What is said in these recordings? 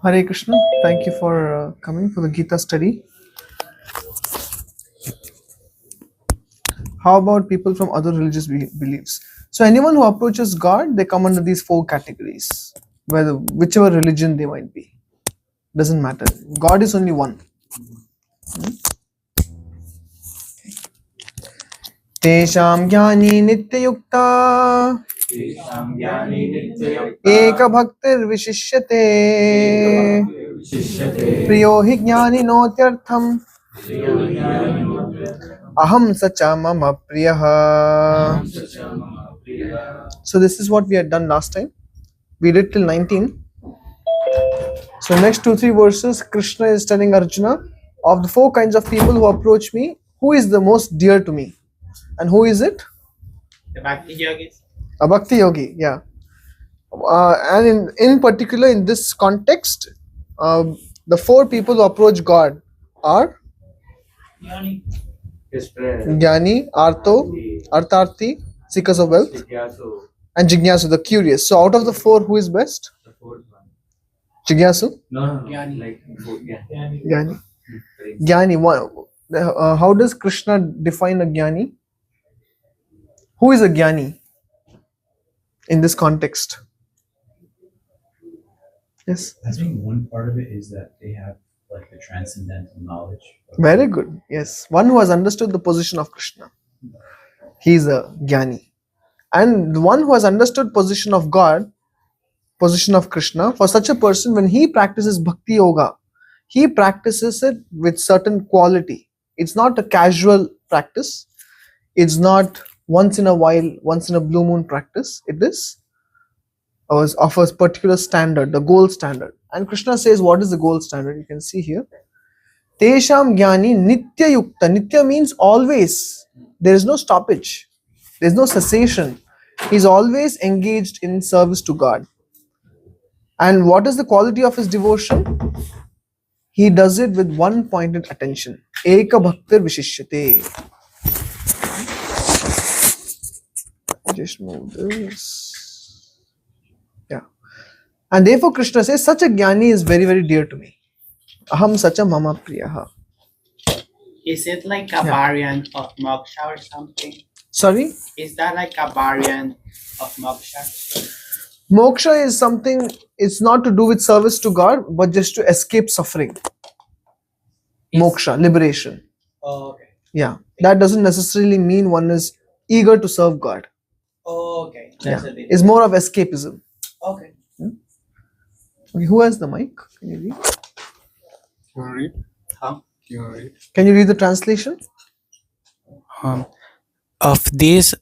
Hare Krishna, thank you for coming for the Gita study. How about people from other religious beliefs? So, anyone who approaches God, they come under these four categories, whether whichever religion they might be. Doesn't matter. God is only one. Tesham jnani nityayukta eka bhaktir vishishyate priyo hi jnani notyartham aham sacha mama priyaha. So this is what we had done last time. We did till 19. So next 2-3 verses, Krishna is telling Arjuna, of the four kinds of people who approach me, who is the most dear to me? And who is it? The Bhakti Yogis. A Bhakti Yogi, yeah. And in particular, in this context, the four people who approach God are Jnani. Jnani, Arto, Artharthi, seekers of wealth, and Jignasu, the curious. So out of the four, who is best? Jignasu? No. Jnani. Jnani. Jnani. How does Krishna define a Jnani? Who is a Jnani in this context? Yes. I think one part of it is that they have like the transcendental knowledge. Very good. Yes. One who has understood the position of Krishna. He is a Jnani. And the one who has understood position of God, position of Krishna, for such a person, when he practices Bhakti Yoga, he practices it with certain quality. It's not a casual practice. It's not once in a while, once in a blue moon practice. It is of a particular standard, the gold standard. And Krishna says, what is the gold standard? You can see here. Tesham jnani nitya yukta. Nitya means always. There is no stoppage. There is no cessation. He is always engaged in service to God. And what is the quality of his devotion? He does it with one pointed attention. Eka bhaktir vishishyate. Just move this. Yeah. And therefore Krishna says, such a jnani is very, very dear to me. Aham sacha mama priyaha. Is it like a variant of moksha or something? Sorry? Is that like a variant of moksha? Moksha is something, it's not to do with service to God, but just to escape suffering. Moksha, liberation. Oh, okay. Yeah. That doesn't necessarily mean one is eager to serve God. Oh, okay. Yeah. That's a bit. It's more of escapism. Okay. Okay, who has the mic? Can you read? You want to read? Huh? You want to read? Can you read the translation? Of these,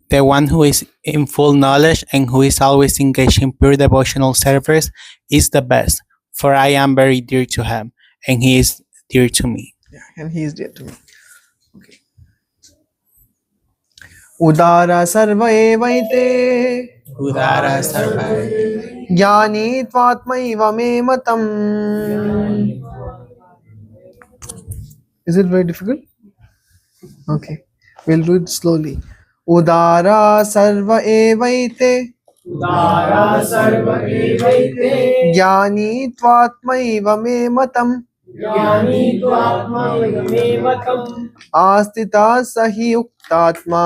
the one who is in full knowledge and who is always engaged in pure devotional service is the best, for I am very dear to him, and he is dear to me. Yeah, and he is dear to me. Okay. Udara sarva evaite Udara sarva. jnani tvatmaiva me matam. Is it very difficult? Okay. We'll do it slowly. Udara sarva evaite jnani tvatmaiva me matam. Astita sahi yuktatma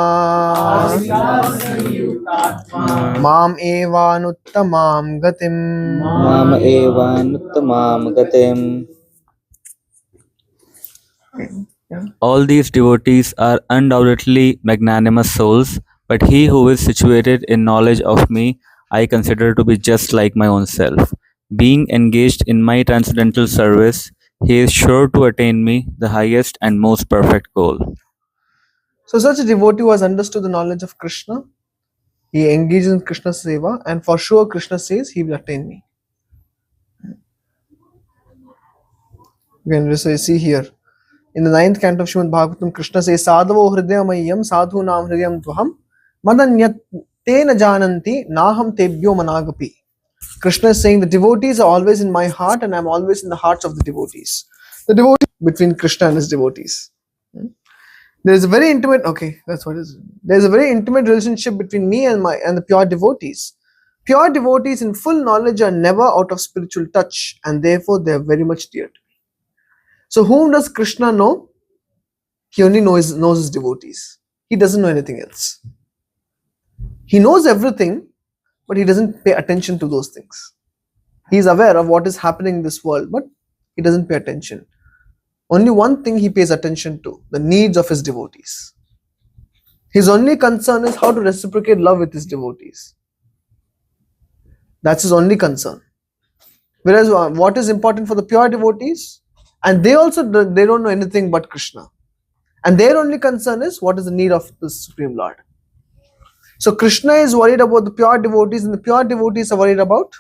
mam evanuttamam gatim. Mam evanuttamam gatim. All these devotees are undoubtedly magnanimous souls, but he who is situated in knowledge of me, I consider to be just like my own self. Being engaged in my transcendental service, he is sure to attain me, the highest and most perfect goal. So such a devotee who has understood the knowledge of Krishna, he engages in Krishna seva, and for sure Krishna says he will attain me. Again, so you see here, in the 9th canto of Srimad Bhagavatam, Krishna says, Sadhavo hridayamayyam sadhu nam hridayam tvaham madanyat tena jananti naham tebhyo managapi. Krishna is saying the devotees are always in my heart and I am always in the hearts of the devotees. The devotee between Krishna and his devotees. There is a very intimate, okay, that's what it is. There is a very intimate relationship between me and the pure devotees. Pure devotees in full knowledge are never out of spiritual touch, and therefore they are very much dear to me. So whom does Krishna know? He only knows his devotees. He doesn't know anything else. He knows everything, but he doesn't pay attention to those things. He is aware of what is happening in this world, but he doesn't pay attention. Only one thing he pays attention to, the needs of his devotees. His only concern is how to reciprocate love with his devotees. That's his only concern. Whereas what is important for the pure devotees, and they don't know anything but Krishna. And their only concern is what is the need of the Supreme Lord. So Krishna is worried about the pure devotees, and the pure devotees are worried about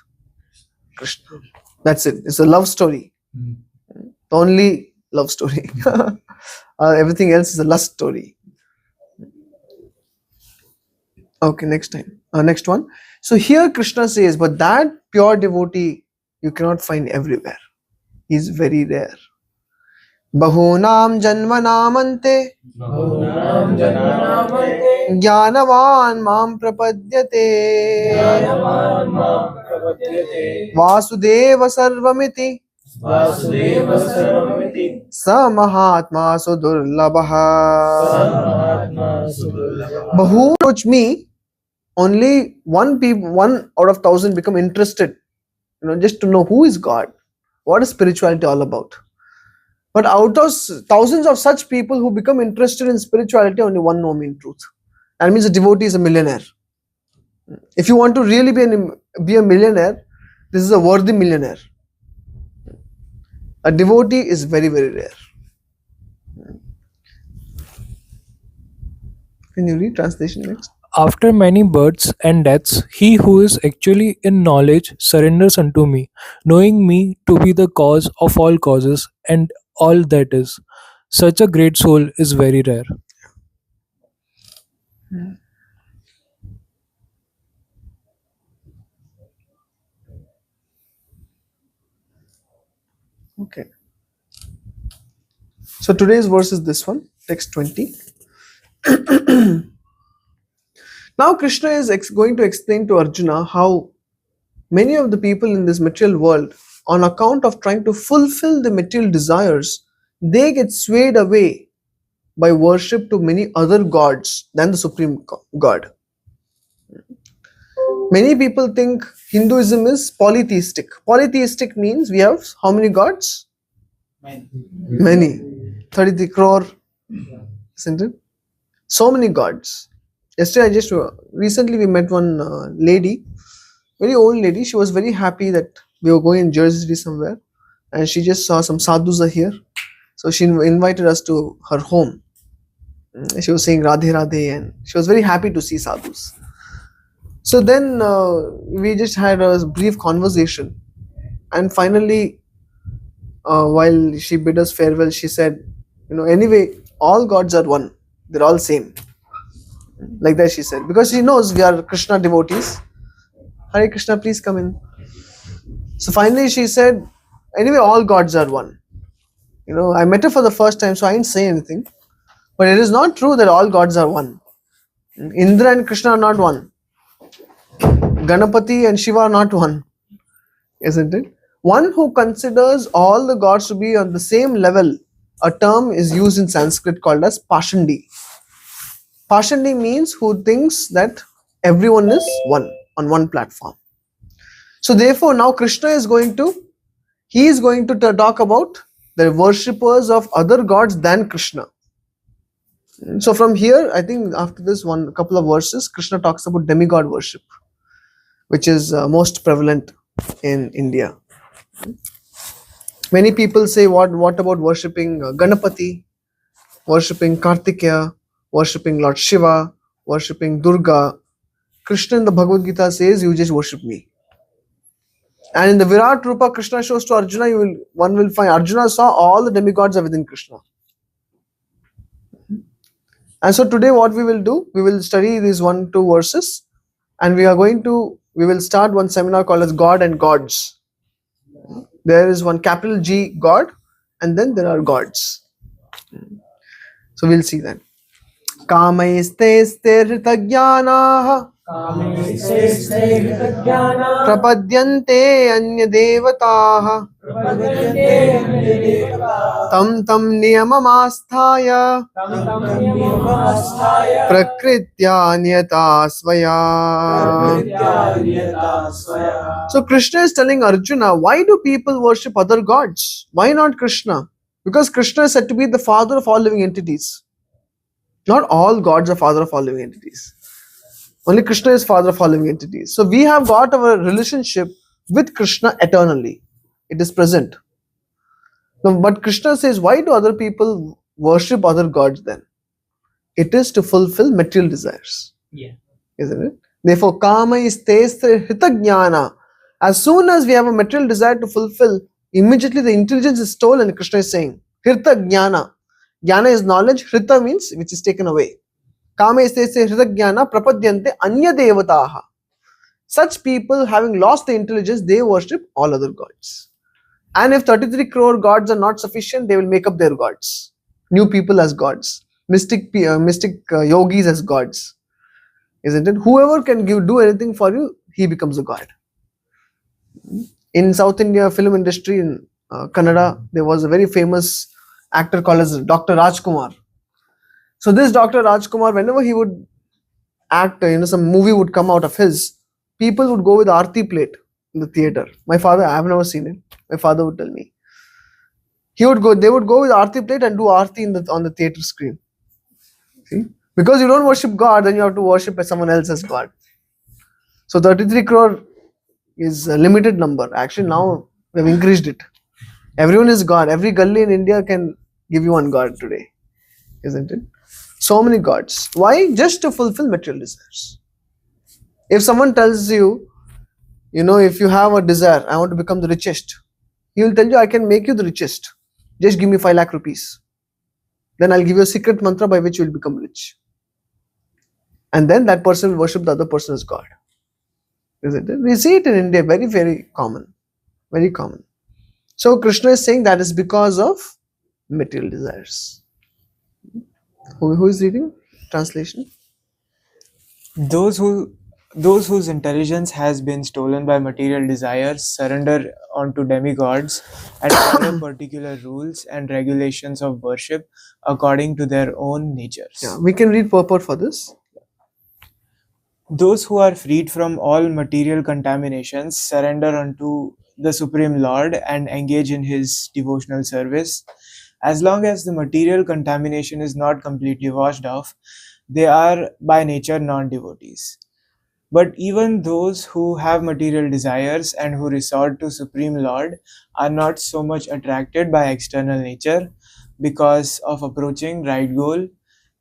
Krishna. That's it. It's a love story. The only love story. Everything else is a lust story. Okay, next one. So here Krishna says, but that pure devotee you cannot find everywhere. He is very rare. Bahunam janmanamante Jnanavan mam prapadyate Vasudeva sarvamiti Sa mahatma sudurlabha. Bahu approach me, only one out of 1,000 become interested, just to know who is God, what is spirituality all about. But out of thousands of such people who become interested in spirituality, only one know me in truth. That means a devotee is a millionaire. If you want to really be a millionaire, this is a worthy millionaire. A devotee is very, very rare. Can you read translation next? After many births and deaths, he who is actually in knowledge surrenders unto me, knowing me to be the cause of all causes and all that is. Such a great soul is very rare. Okay. So today's verse is this one, text 20. Now Krishna is going to explain to Arjuna how many of the people in this material world, on account of trying to fulfill the material desires, they get swayed away by worship to many other gods than the Supreme God. Many people think Hinduism is polytheistic. Polytheistic means we have how many gods? Many. 33 crore. Isn't it? So many gods. Yesterday, recently we met one lady, very old lady. She was very happy that we were going in Jersey City somewhere, and she just saw some sadhus are here. So she invited us to her home. She was saying Radhe Radhe, and she was very happy to see sadhus. So then we just had a brief conversation, and finally, while she bid us farewell, she said, anyway, all gods are one. They're all same. Like that she said. Because she knows we are Krishna devotees. Hare Krishna, please come in. So finally she said, anyway, all gods are one. I met her for the first time, so I didn't say anything. But it is not true that all gods are one. Indra and Krishna are not one. Ganapati and Shiva are not one. Isn't it? One who considers all the gods to be on the same level, a term is used in Sanskrit called as Pashandi. Pashandi means who thinks that everyone is one on one platform. So therefore now Krishna is going to talk about the worshippers of other gods than Krishna. So from here, I think after this couple of verses, Krishna talks about demigod worship, which is most prevalent in India. Many people say, what about worshipping Ganapati, worshipping Kartikeya, worshipping Lord Shiva, worshipping Durga. Krishna in the Bhagavad Gita says, you just worship me. And in the Virat Rupa, Krishna shows to Arjuna, one will find Arjuna saw all the demigods are within Krishna. And so today what we will do, we will study these 1-2 verses, and we will start one seminar called as God and Gods. There is one capital G, God, and then there are gods. So we'll see that. Kamaiste sthirita jnanaha प्रपद्यन्ते अन्यदेवताः तं तं नियममास्थाय प्रकृत्या नियता स्वया. So Krishna is telling Arjuna, why do people worship other gods? Why not Krishna? Because Krishna is said to be the father of all living entities. Not all gods are father of all living entities. Only Krishna is father of all living entities. So we have got our relationship with Krishna eternally. It is present. Now, but Krishna says, why do other people worship other gods then? It is to fulfill material desires. Yeah. Isn't it? Therefore, kama is testra hitagnyana. As soon as we have a material desire to fulfill, immediately the intelligence is stolen. Krishna is saying, Hirta Jnana is knowledge, Hrita means which is taken away. Kama is testra hitagnyana prapadyante anya devataha. Such people, having lost the intelligence, they worship all other gods. And if 33 crore gods are not sufficient, they will make up their gods. New people as gods. Mystic yogis as gods. Isn't it? Whoever can do anything for you, he becomes a god. In South India film industry, in Kannada, there was a very famous actor called as Dr. Rajkumar. So this Dr. Rajkumar, whenever he would act, some movie would come out of his, people would go with Aarti plate in the theater. My father, I have never seen it. My father would tell me. They would go with Aarti plate and do Aarti on the theater screen. See? Because you don't worship God, then you have to worship someone else as God. So 33 crore is a limited number. Actually, now we have increased it. Everyone is God. Every gully in India can give you one God today. Isn't it? So many gods. Why? Just to fulfill material desires. If someone tells you, if you have a desire, I want to become the richest, he will tell you, I can make you the richest. Just give me 5 lakh rupees. Then I'll give you a secret mantra by which you will become rich. And then that person will worship the other person as God. Isn't it? We see it in India, very, very common. Very common. So Krishna is saying that is because of material desires. Who is reading? Translation. Those whose intelligence has been stolen by material desires surrender onto demigods and follow particular rules and regulations of worship according to their own natures. Yeah, we can read purport for this. Those who are freed from all material contaminations surrender unto the Supreme Lord and engage in His devotional service. As long as the material contamination is not completely washed off, they are by nature non-devotees. But even those who have material desires and who resort to Supreme Lord are not so much attracted by external nature because of approaching right goal.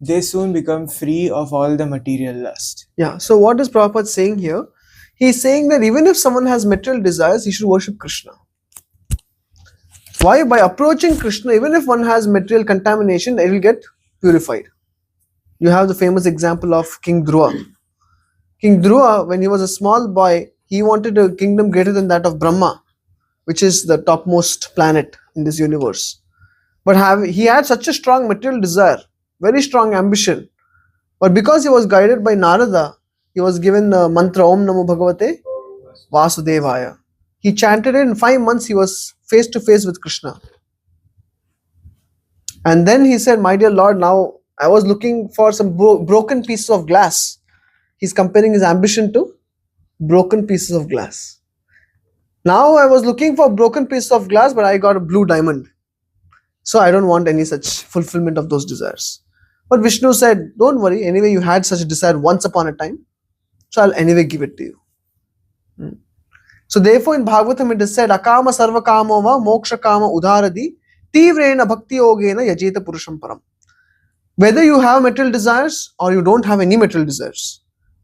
They soon become free of all the material lust. Yeah, so what is Prabhupada saying here? He's saying that even if someone has material desires, he should worship Krishna. Why? By approaching Krishna, even if one has material contamination, it will get purified. You have the famous example of King Dhruva. King Dhruva, when he was a small boy, he wanted a kingdom greater than that of Brahma, which is the topmost planet in this universe. But he had such a strong material desire, very strong ambition. But because he was guided by Narada, he was given the mantra Om Namo Bhagavate Vasudevaya. He chanted it. In 5 months, he was face to face with Krishna. And then he said, my dear Lord, now I was looking for some broken pieces of glass. He's comparing his ambition to broken pieces of glass. Now I was looking for broken pieces of glass, but I got a blue diamond. So I don't want any such fulfillment of those desires. But Vishnu said, don't worry, anyway you had such a desire once upon a time, so I'll anyway give it to you. So therefore in Bhagavatam it is said, Akama sarva kamo va moksha kama udharadi tivrena bhakti yogena yajeta purusham param. Whether you have material desires or you don't have any material desires,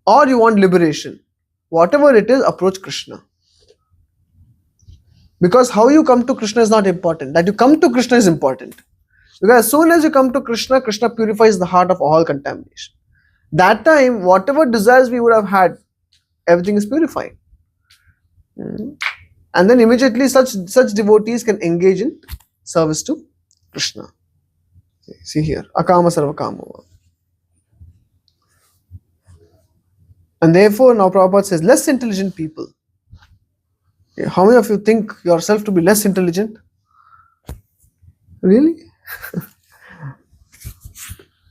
or you want liberation, whatever it is, approach Krishna. Because how you come to Krishna is not important. That you come to Krishna is important. Because as soon as you come to Krishna, Krishna purifies the heart of all contamination. That time, whatever desires we would have had, everything is purified. And then immediately such devotees can engage in service to Krishna. See here, Akama Sarva Kama. And therefore, now Prabhupada says, less intelligent people. Yeah, how many of you think yourself to be less intelligent? Really?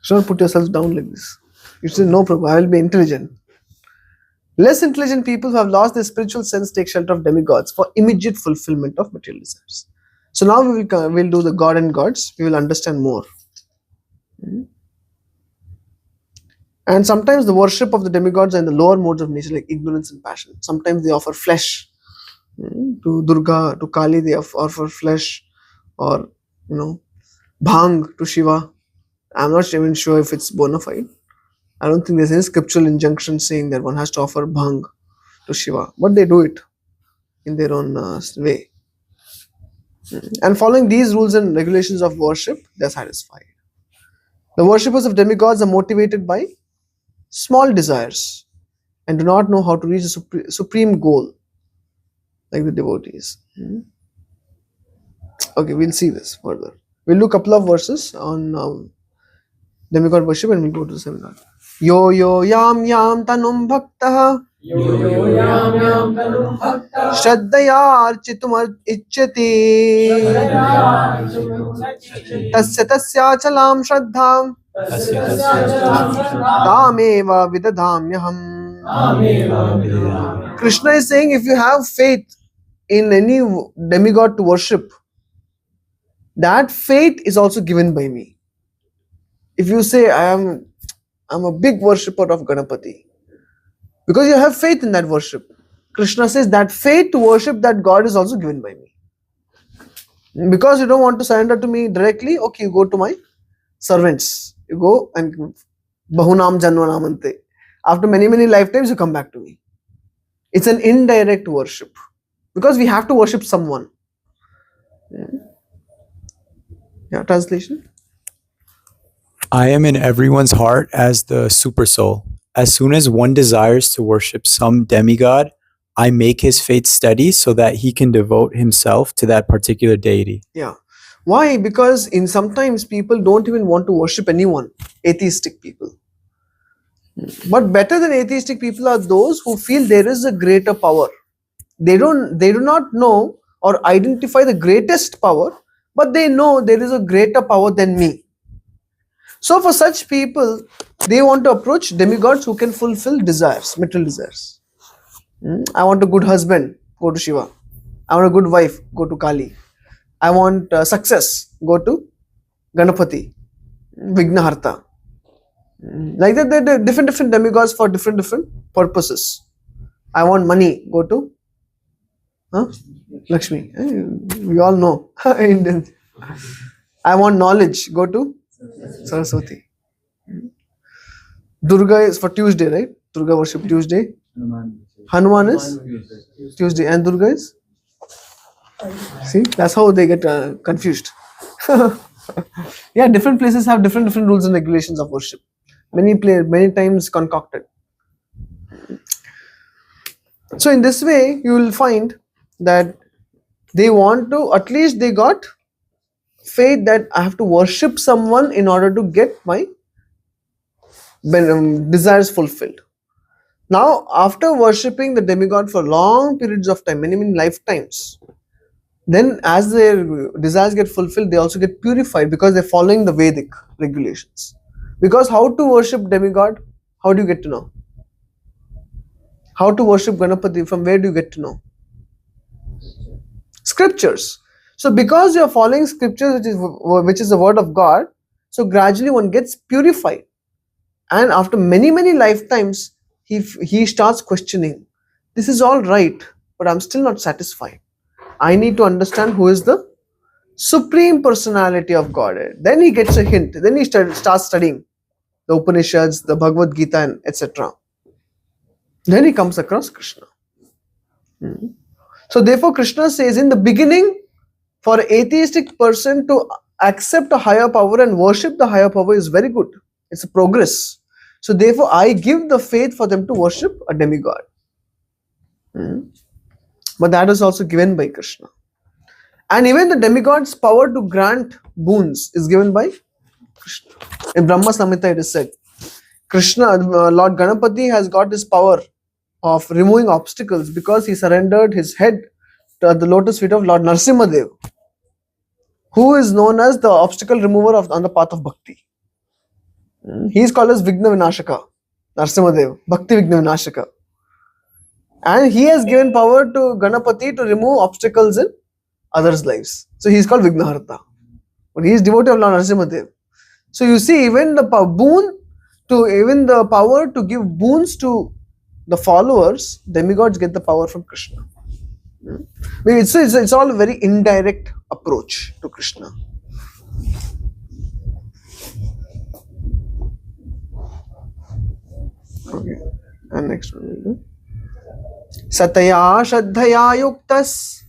Should not put yourself down like this. You say, no, Prabhu, I will be intelligent. Less intelligent people who have lost their spiritual sense take shelter of demigods for immediate fulfillment of material desires. So now we'll do the God and gods. We will understand more. And sometimes the worship of the demigods are in the lower modes of nature, like ignorance and passion. Sometimes they offer flesh to Durga, to Kali. They offer flesh, or bhang to Shiva. I'm not even sure if it's bona fide. I don't think there's any scriptural injunction saying that one has to offer bhang to Shiva, but they do it in their own way. And following these rules and regulations of worship, they're satisfied. The worshippers of demigods are motivated by small desires and do not know how to reach a supreme goal like the devotees. Okay, we'll see this further. We'll do a couple of verses on demigod worship and we'll go to the seminar. Yo yo yam yam tanum bhaktaha Shraddhaya architum icchati tasya tasya chalam shraddham tameva vidadhamyaham. Krishna is saying, if you have faith in any demigod to worship, that faith is also given by me. If you say, I'm a big worshipper of Ganapati, because you have faith in that worship, Krishna says that faith to worship that God is also given by me. Because you don't want to surrender to me directly, okay, you go to my servants. You go and Bahunam Janvanamante. After many lifetimes, you come back to me. It's an indirect worship. Because we have to worship someone. Yeah, translation. I am in everyone's heart as the super soul. As soon as one desires to worship some demigod, I make his faith steady so that he can devote himself to that particular deity. Yeah. Why? Because sometimes people don't even want to worship anyone, atheistic people. But better than atheistic people are those who feel there is a greater power. They do not know or identify the greatest power, but they know there is a greater power than me. So for such people, they want to approach demigods who can fulfill desires, material desires. I want a good husband, go to Shiva. I want a good wife, go to Kali. I want success, go to Ganapati, Vignaharta. Like that, there are different demigods for different purposes. I want money, go to Lakshmi. We all know. Indian. I want knowledge, go to Saraswati. Durga is for Tuesday, right? Durga worship Tuesday. Hanuman is Tuesday. And Durga is? See, that's how they get confused. Yeah, different places have different rules and regulations of worship. Many times concocted. So in this way, you will find that they want to, at least they got faith that I have to worship someone in order to get my desires fulfilled. Now, after worshipping the demigod for long periods of time, many lifetimes, then as their desires get fulfilled, they also get purified because they're following the Vedic regulations. Because how to worship demigod, how do you get to know? How to worship Ganapati, from where do you get to know? Scriptures. So because you are following scriptures, which is the word of God, so gradually one gets purified. And after many lifetimes, he starts questioning, this is all right, but I'm still not satisfied. I need to understand who is the Supreme Personality of Godhead. Then he gets a hint. Then he starts studying the Upanishads, the Bhagavad Gita, and etc. Then he comes across Krishna. So therefore Krishna says, in the beginning, for an atheistic person to accept a higher power and worship the higher power is very good. It's a progress. So therefore I give the faith for them to worship a demigod. But that is also given by Krishna. And even the demigod's power to grant boons is given by Krishna. In Brahma Samhita it is said, Krishna, Lord Ganapati has got this power of removing obstacles because he surrendered his head to the lotus feet of Lord Narasimhadev, who is known as the obstacle remover on the path of bhakti. He is called as Vigna Vinashaka, Narasimhadev, Bhakti Vigna Vinashaka. And he has given power to Ganapati to remove obstacles in others' lives. So he is called Vignaharta. But he is devotee of Lord Narasimhadev. So you see, even the power to give boons to the followers, demigods get the power from Krishna. It's all a very indirect approach to Krishna. Okay, and next one we'll do. Sataya Shraddhaya Yuktas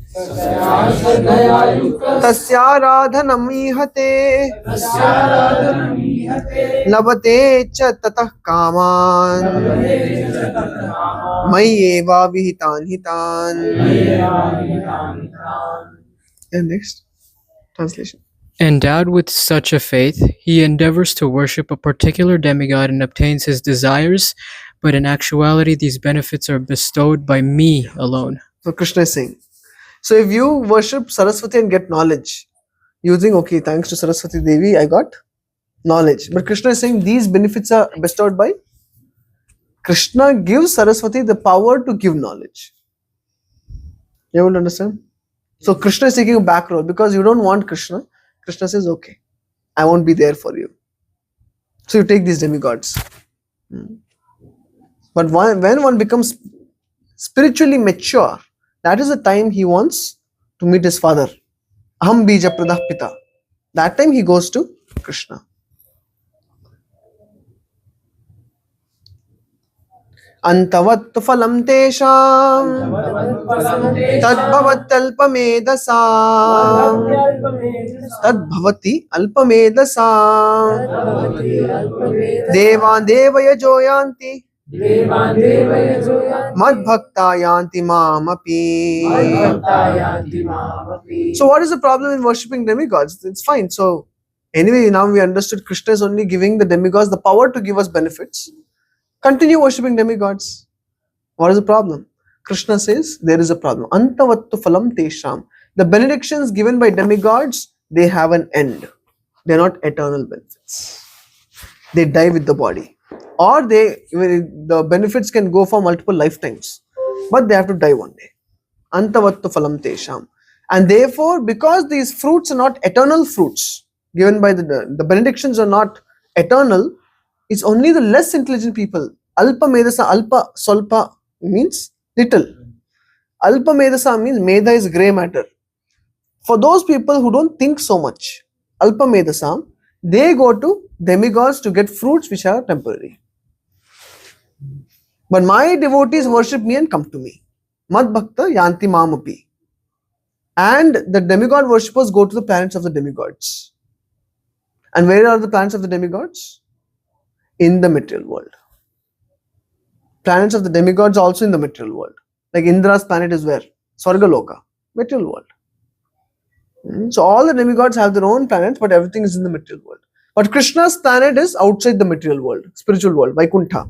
Tasyaradhanam ihate Labate cha tatah kaman Mayeva vihitan hitan. And next translation. Endowed with such a faith, he endeavors to worship a particular demigod and obtains his desires, but in actuality these benefits are bestowed by me alone. So Krishna is saying, so if you worship Saraswati and get knowledge, using, okay, thanks to Saraswati Devi, I got knowledge. But Krishna is saying these benefits are bestowed by Krishna gives Saraswati the power to give knowledge. You able to understand? So Krishna is taking a back role because you don't want Krishna. Krishna says, okay, I won't be there for you. So you take these demigods. But when one becomes spiritually mature, that is the time he wants to meet his father. Aham bija pradah pita. That time he goes to Krishna. Antavat phalam tesham tadbhavat alpamedasam tadbhavati alpamedasam devan devaya joyanti madbhakta yanti mamapi. So what is the problem in worshipping demigods? It's fine. So anyway, now we understood Krishna is only giving the demigods the power to give us benefits. Continue worshipping demigods. What is the problem? Krishna says there is a problem. Antavattu phalam tesham. The benedictions given by demigods, they have an end. They are not eternal benefits. They die with the body. Or the benefits can go for multiple lifetimes. But they have to die one day. Antavattu phalam tesham. And therefore, because these fruits are not eternal fruits, given by the benedictions are not eternal, it's only the less intelligent people. Alpa medasa, alpa solpa means little. Alpa medasa means medha is grey matter. For those people who don't think so much, alpa medasa, they go to demigods to get fruits which are temporary. But my devotees worship me and come to me. Mad bhakta yanti mamapi. And the demigod worshippers go to the planets of the demigods. And where are the planets of the demigods? In the material world. Planets of the demigods are also in the material world. Like Indra's planet is where? Swargaloka, material world. So all the demigods have their own planets, but everything is in the material world. But Krishna's planet is outside the material world, spiritual world, Vaikuntha.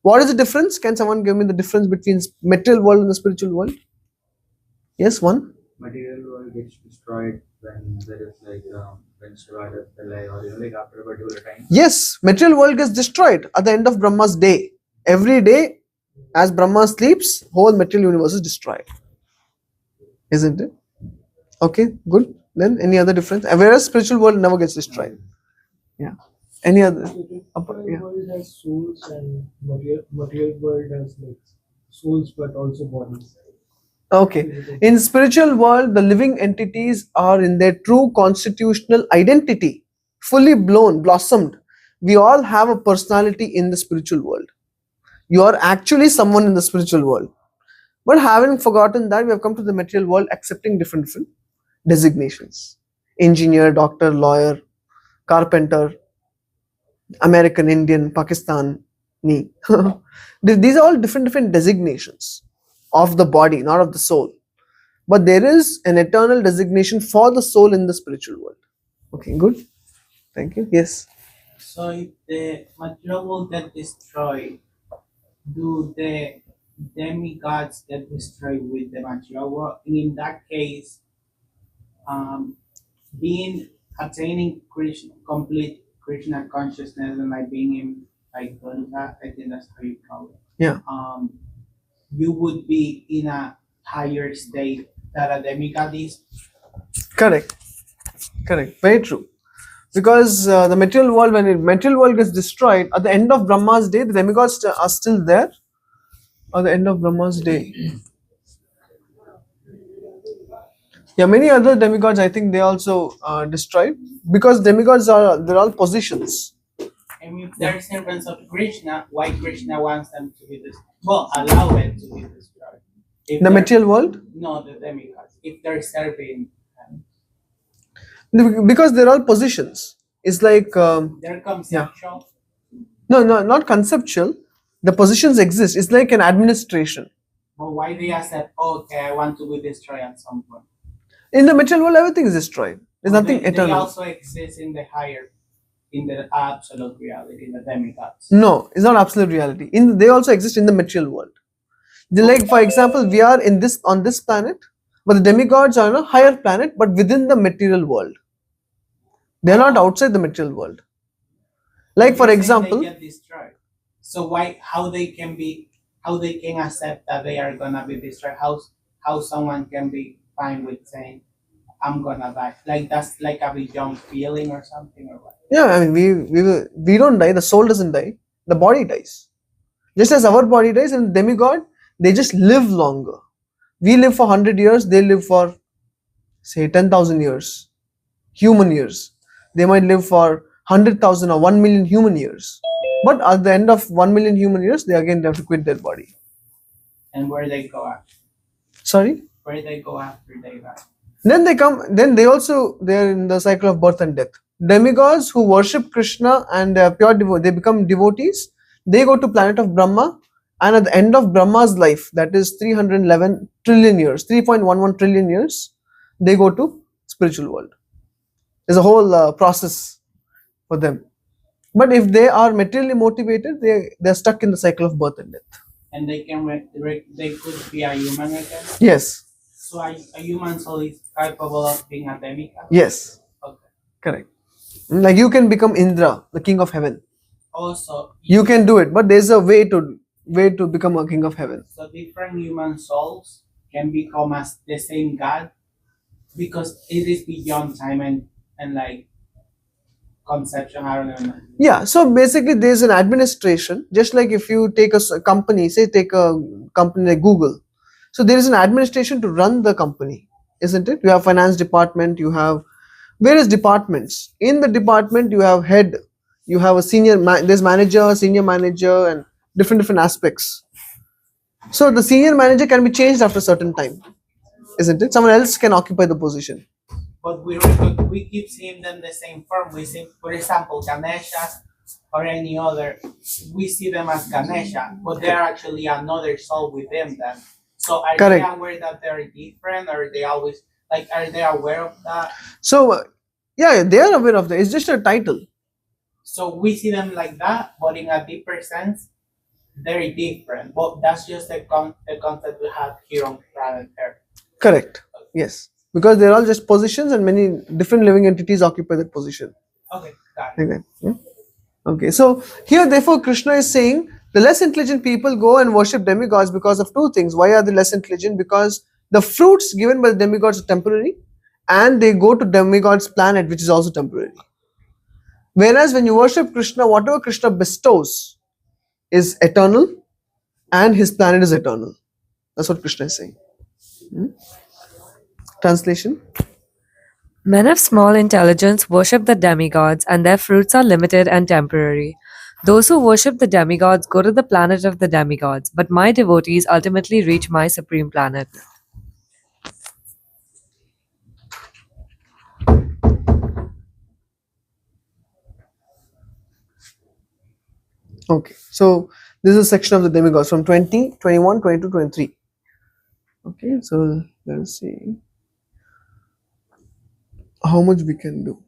What is the difference? Can someone give me the difference between material world and the spiritual world? Yes, one? Material world gets destroyed when there is like when Shiva does the lie or like after a particular time. Yes, material world gets destroyed at the end of Brahma's day. Every day, as Brahma sleeps, whole material universe is destroyed. Isn't it? Okay, good. Then any other difference? Whereas spiritual world never gets destroyed. Yeah. Any other? Material world has souls and material world has like souls but also bodies. Okay. In spiritual world, the living entities are in their true constitutional identity, fully blossomed. We all have a personality in the spiritual world. You are actually someone in the spiritual world. But having forgotten that, we have come to the material world accepting different designations. Engineer, doctor, lawyer, carpenter, American, Indian, Pakistani. These are all different designations of the body, not of the soul. But there is an eternal designation for the soul in the spiritual world. Okay, good. Thank you. Yes. So if the material world get destroyed, do the demigods get destroyed with the material world? And in that case, um, being attaining Krishna, complete Krishna consciousness and like being in like Ganga, I think that's how you call it. Yeah. You would be in a higher state that a demigod is. Correct. Correct. Very true. Because the material world, when the material world gets destroyed, at the end of Brahma's day, the demigods are still there. At the end of Brahma's day. Yeah, many other demigods, I think they also destroyed, because demigods they're all positions. And if they're servants of Krishna, why Krishna wants them to be destroyed? Well, allow them to be destroyed. If The they're- material world, No, the demigods. If they're serving, because they're all positions. It's like they're conceptual. no, not conceptual. The positions exist. It's like an administration. But why they accept, okay, I want to be destroyed at some point? In the material world, everything is destroyed. There's Well, nothing they eternal. also exist in the higher, in the absolute reality, the demigods. No, it's not absolute reality. They also exist in the material world. Like for example, we are on this planet, but the demigods are on a higher planet, but within the material world. They are not outside the material world. Like for You're saying example, they get destroyed. So why? How they can accept that they are gonna be destroyed? How someone can be fine with saying, I'm gonna die? Like that's like a beyond feeling or something, or what? yeah, I mean we don't die. The soul doesn't die. The body dies. Just as our body dies, and demigod, they just live longer. We live for 100 years. They live for say 10,000 years, human years. They might live for 100,000 or 1 million human years. But at the end of 1 million human years, they again have to quit their body. And where they go after? Sorry? Where they go after they die? Then they're in the cycle of birth and death. Demigods who worship Krishna and they become devotees. They go to planet of Brahma, and at the end of Brahma's life, that is 311 trillion years, 3.11 trillion years, they go to spiritual world. There's a whole process for them. But if they are materially motivated, they're stuck in the cycle of birth and death. And they can they could be a human again. Yes. So a human soul is capable of being a demigod. Yes. Okay. Correct. Like you can become Indra, the king of heaven. Also, You can do it, but there's a way to become a king of heaven. so different human souls can become as the same God because it is beyond time and like conception. I don't know. Yeah, so basically there's an administration, just like if you take a company, say take a company like Google. So there is an administration to run the company, isn't it? You have finance department, you have various departments. In the department you have head, you have a there's manager, senior manager, and different aspects. So the senior manager can be changed after a certain time, isn't it? Someone else can occupy the position. But we keep seeing them the same form. We see, for example, Ganesha or any other. We see them as Ganesha, but they're actually another soul within them. So are Correct. they aware that they're different, or they always like? Are they aware of that? So yeah, they are aware of that. It's just a title. So we see them like that, but in a deeper sense, they're different. But that's just the concept we have here on planet Earth. Correct. Yes. Because they're all just positions, and many different living entities occupy that position. Okay, got it. Like that. Yeah? Okay. So here, therefore, Krishna is saying the less intelligent people go and worship demigods because of two things. Why are they less intelligent? Because the fruits given by the demigods are temporary, and they go to demigods' planet, which is also temporary. Whereas when you worship Krishna, whatever Krishna bestows is eternal, and his planet is eternal. That's what Krishna is saying. Translation. Men of small intelligence worship the demigods, and their fruits are limited and temporary. Those who worship the demigods go to the planet of the demigods, but my devotees ultimately reach my supreme planet. Okay, so this is a section of the demigods from 20, 21, 22, 23. Okay, so let's see how much we can do.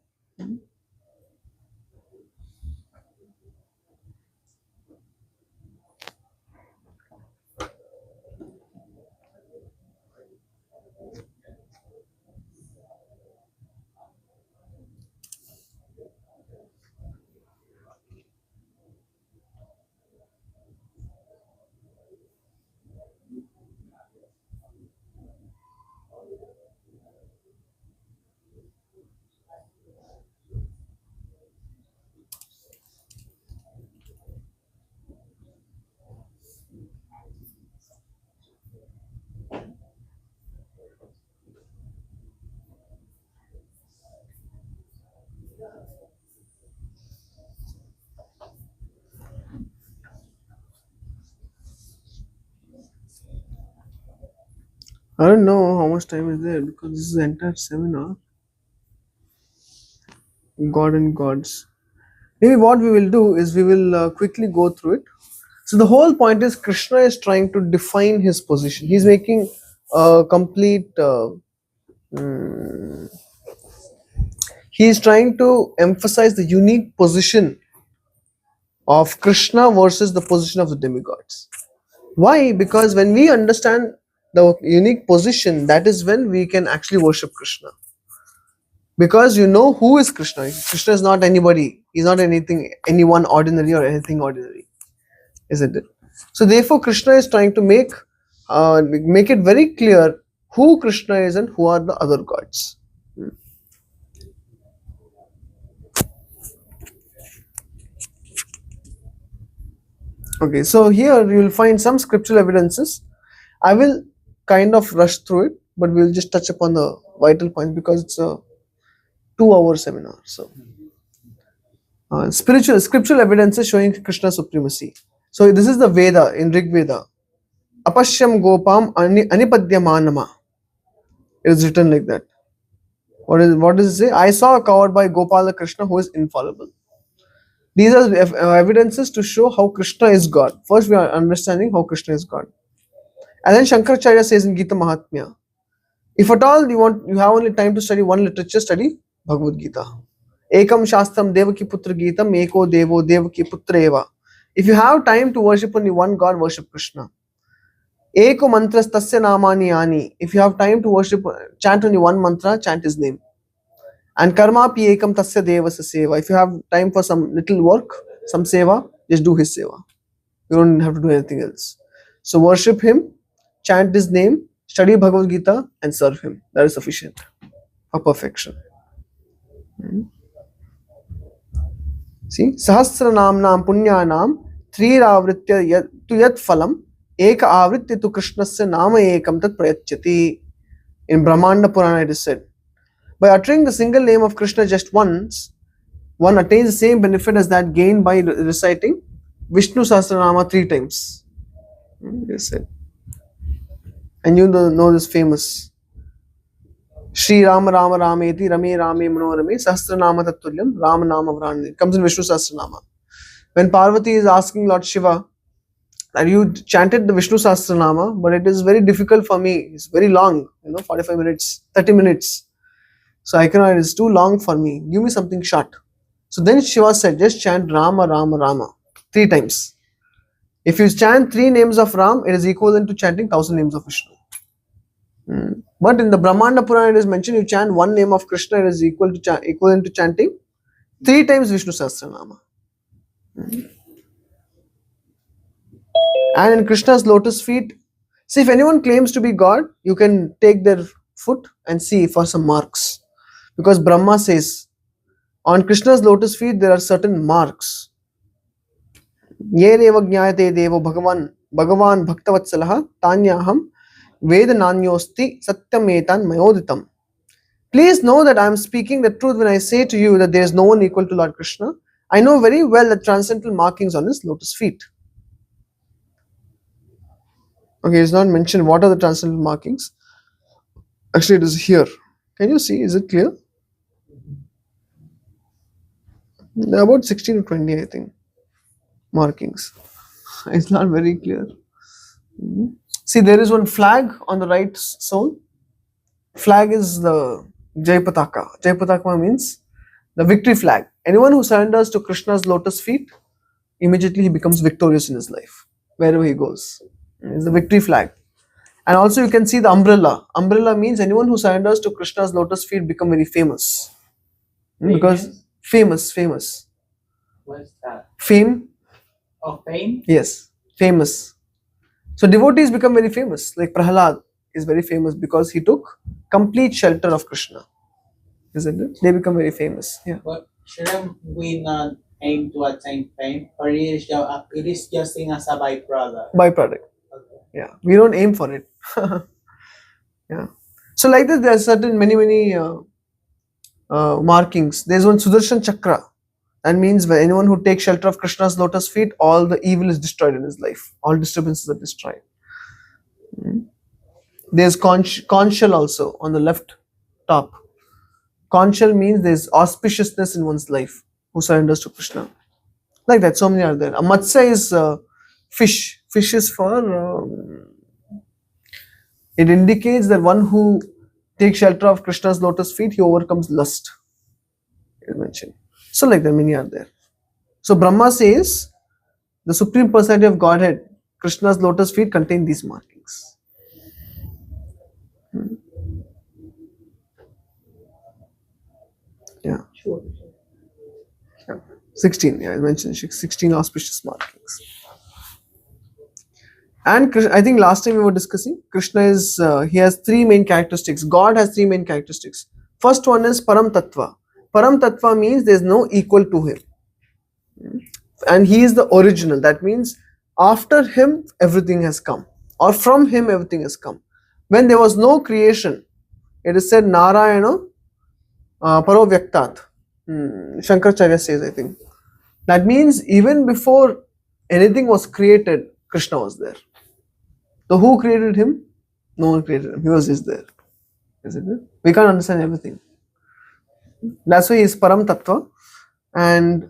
I don't know how much time is there because this is the entire seminar. God and gods. Maybe what we will do is we will quickly go through it. So the whole point is Krishna is trying to define his position. He's making a complete. He is trying to emphasize the unique position of Krishna versus the position of the demigods. Why? Because when we understand the unique position, that is when we can actually worship Krishna. Because you know who is Krishna. Krishna is not anybody. He's not anyone ordinary or anything ordinary, isn't it? So therefore, Krishna is trying to make it very clear who Krishna is and who are the other gods. Okay, so here you will find some scriptural evidences. I will kind of rush through it, but we will just touch upon the vital points because it's a 2-hour seminar. So, scriptural evidences showing Krishna's supremacy. So this is the Veda in Rig Veda. Apashyam Gopam Anipadyamanama. It is written like that. What does it say? I saw a cow by Gopala Krishna who is infallible. These are evidences to show how Krishna is God. First, we are understanding how Krishna is God. And then Shankaracharya says in Gita Mahatmya, if at all you have only time to study one literature, study Bhagavad Gita. Ekam Shastram Devaki Putra Gitam Eko Devo Devaki Putra Eva. If you have time to worship only one God, worship Krishna. Eko Mantras Tasya Namani Ani. If you have time to chant only one mantra, chant his name. And karma pi ekam tasya devasa seva. If you have time for some little work, some seva, just do his seva. You don't have to do anything else. So worship him, chant his name, study Bhagavad Gita and serve him. That is sufficient for perfection. See, sahasra namnam punyanam triravritya tu yat phalam eka avritya tu krishnasya nama ekam tat prayachyati. In Brahmanda Purana it is said, by uttering the single name of Krishna just once, one attains the same benefit as that gained by reciting Vishnu Sahasranama 3 times. Yes, said. And you know this famous Shri Rama Rama Rameti Rame Rame Manorame Sahasranama Tattulyam Rama Nama Vrani. It comes in Vishnu Sahasranama. When Parvati is asking Lord Shiva that you chanted the Vishnu Sahasranama, but it is very difficult for me. It's very long, 45 minutes, 30 minutes. So I cannot, it's too long for me. Give me something short. So then Shiva said, just chant Rama, Rama, Rama 3 times. If you chant 3 names of Ram, it is equivalent to chanting 1000 names of Vishnu. But in the Brahmanda Purana, it is mentioned you chant 1 name of Krishna, it is equivalent to chanting 3 times Vishnu Sahasranama. And in Krishna's lotus feet, see, if anyone claims to be God, you can take their foot and see for some marks. Because Brahma says, on Krishna's lotus feet there are certain marks. Ye deva jnayate devo bhagavan bhaktavatsalaha tanyaham vedananyosti satyametan mayoditam. Please know that I am speaking the truth when I say to you that there is no one equal to Lord Krishna. I know very well the transcendental markings on his lotus feet. Okay, it's not mentioned what are the transcendental markings. Actually, it is here. Can you see? Is it clear? About 16 to 20, I think. Markings. It's not very clear. See, there is one flag on the right sole. Flag is the Jai Pataka. Jai Pataka means the victory flag. Anyone who surrenders to Krishna's lotus feet, immediately he becomes victorious in his life, wherever he goes. It's the victory flag. And also you can see the umbrella. Umbrella means anyone who surrenders to Krishna's lotus feet become very famous. Because famous. What's that? Fame. Oh, fame? Yes, famous. So devotees become very famous. Like Prahlad is very famous because he took complete shelter of Krishna. Isn't it? They become very famous. Yeah. But shouldn't we not aim to attain fame? Or it is just seen as a byproduct? Byproduct. Okay. Yeah. We don't aim for it. Yeah. So like this, there are certain many markings. There's one Sudarshan Chakra. That means when anyone who takes shelter of Krishna's lotus feet, all the evil is destroyed in his life. All disturbances are destroyed. There's conchal also on the left top. Conchal means there's auspiciousness in one's life who surrenders to Krishna. Like that, so many are there. A matsya is fish. Fish is for, it indicates that one who takes shelter of Krishna's lotus feet, he overcomes lust. It is mentioned. So like that, many are there. So Brahma says, the Supreme Personality of Godhead, Krishna's lotus feet contain these markings. Yeah. 16, I mentioned 16 auspicious markings. And I think last time we were discussing, Krishna is, he has three main characteristics. God has three main characteristics. First one is Param Tattva. Param Tattva means there is no equal to him. And he is the original. That means after him, everything has come. Or from him, everything has come. When there was no creation, it is said Narayana Paro Vyaktat. Shankaracharya says, I think. That means even before anything was created, Krishna was there. So who created him? No one created him. He was just there. Isn't it? We can't understand everything. That's why he is Param Tattva. And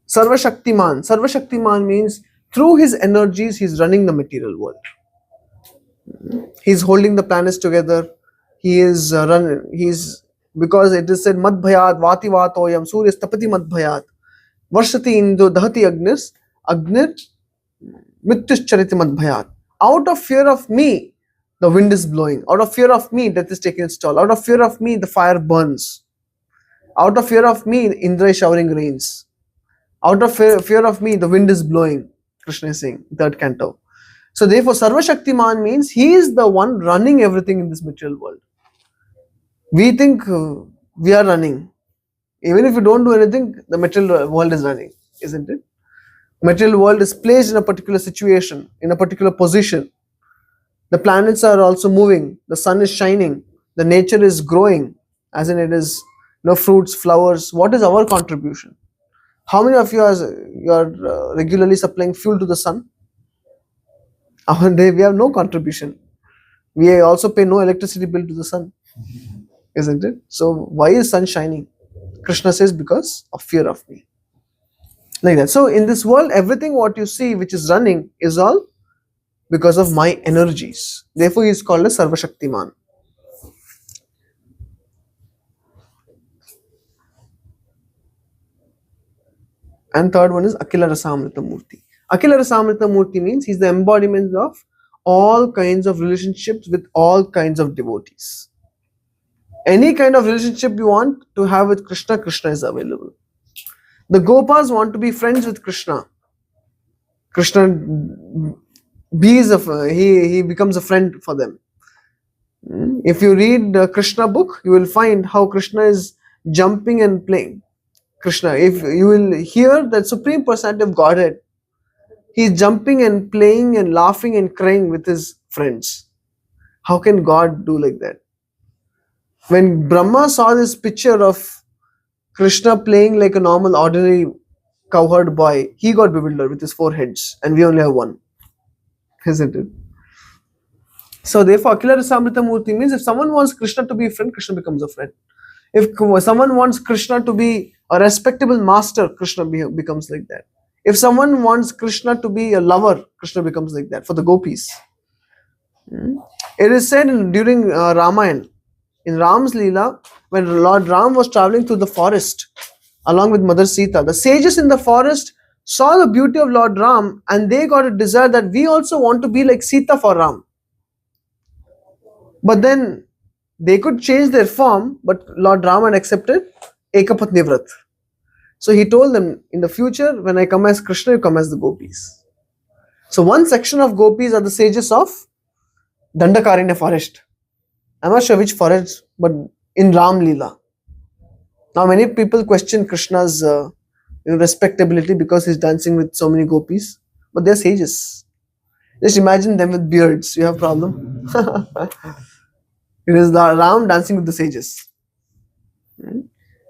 Sarva Shaktiman. Sarva Shaktiman means through his energies, he is running the material world. He is holding the planets together. He is because it is said Mad Bhayat Vati Vatoyam Surya Stapati Mad Bhayat Varshati Indo Dahati Agnir Mityus Chariti Mad Bhayat. Out of fear of me, the wind is blowing. Out of fear of me, death is taking its toll. Out of fear of me, the fire burns. Out of fear of me, Indra is showering rains. Out of fear of me, the wind is blowing. Krishna is saying, third canto. So therefore, Sarva Shaktiman means he is the one running everything in this material world. We think we are running. Even if we don't do anything, the material world is running, isn't it? Material world is placed in a particular situation, in a particular position. The planets are also moving. The sun is shining. The nature is growing, as in it is fruits, flowers. What is our contribution? How many of you are regularly supplying fuel to the sun? Our day we have no contribution. We also pay no electricity bill to the sun, isn't it? So why is sun shining? Krishna says because of fear of me. Like that. So in this world, everything what you see which is running is all because of my energies. Therefore, he is called as Sarva Shaktiman. And third one is Akila Rasamrita Murti. Akila Rasamrita Murti means he is the embodiment of all kinds of relationships with all kinds of devotees. Any kind of relationship you want to have with Krishna, Krishna is available. The Gopas want to be friends with Krishna. Krishna he becomes a friend for them. If you read the Krishna book, you will find how Krishna is jumping and playing. Krishna, if you will hear that Supreme Personality of Godhead, he is jumping and playing and laughing and crying with his friends. How can God do like that? When Brahma saw this picture of Krishna playing like a normal, ordinary cowherd boy, he got bewildered with his 4 heads, and we only have one. Isn't it? So therefore, Akila Rasamrita Murti means if someone wants Krishna to be a friend, Krishna becomes a friend. If someone wants Krishna to be a respectable master, Krishna becomes like that. If someone wants Krishna to be a lover, Krishna becomes like that for the gopis. It is said during Ramayana, in Ram's Leela, when Lord Ram was traveling through the forest along with Mother Sita, the sages in the forest saw the beauty of Lord Ram and they got a desire that we also want to be like Sita for Ram. But then they could change their form, but Lord Ram had accepted Ekapatni Vrat. So he told them, in the future, when I come as Krishna, you come as the gopis. So one section of gopis are the sages of Dandakaranya forest. I'm not sure which forest, but in Ram Leela. Now many people question Krishna's respectability because he's dancing with so many gopis, but they're sages. Just imagine them with beards. You have a problem? It is Ram dancing with the sages.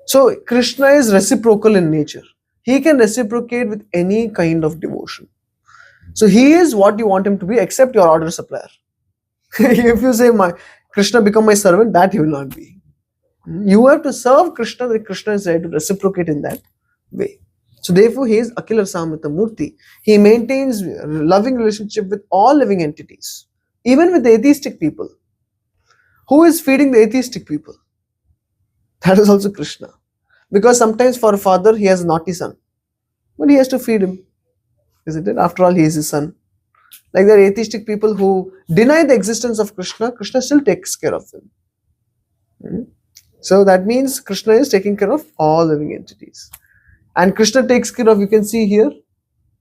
So Krishna is reciprocal in nature. He can reciprocate with any kind of devotion. So he is what you want him to be, except your order supplier. If you say my Krishna become my servant, that he will not be. You have to serve Krishna, that Krishna is ready to reciprocate in that way. So therefore he is Akila Samrita Murti. He maintains loving relationship with all living entities, even with the atheistic people. Who is feeding the atheistic people? That is also Krishna. Because sometimes for a father he has a naughty son, but he has to feed him, isn't it? After all, he is his son. Like there are atheistic people who deny the existence of Krishna, Krishna still takes care of them. So that means Krishna is taking care of all living entities. And Krishna takes care of, you can see here,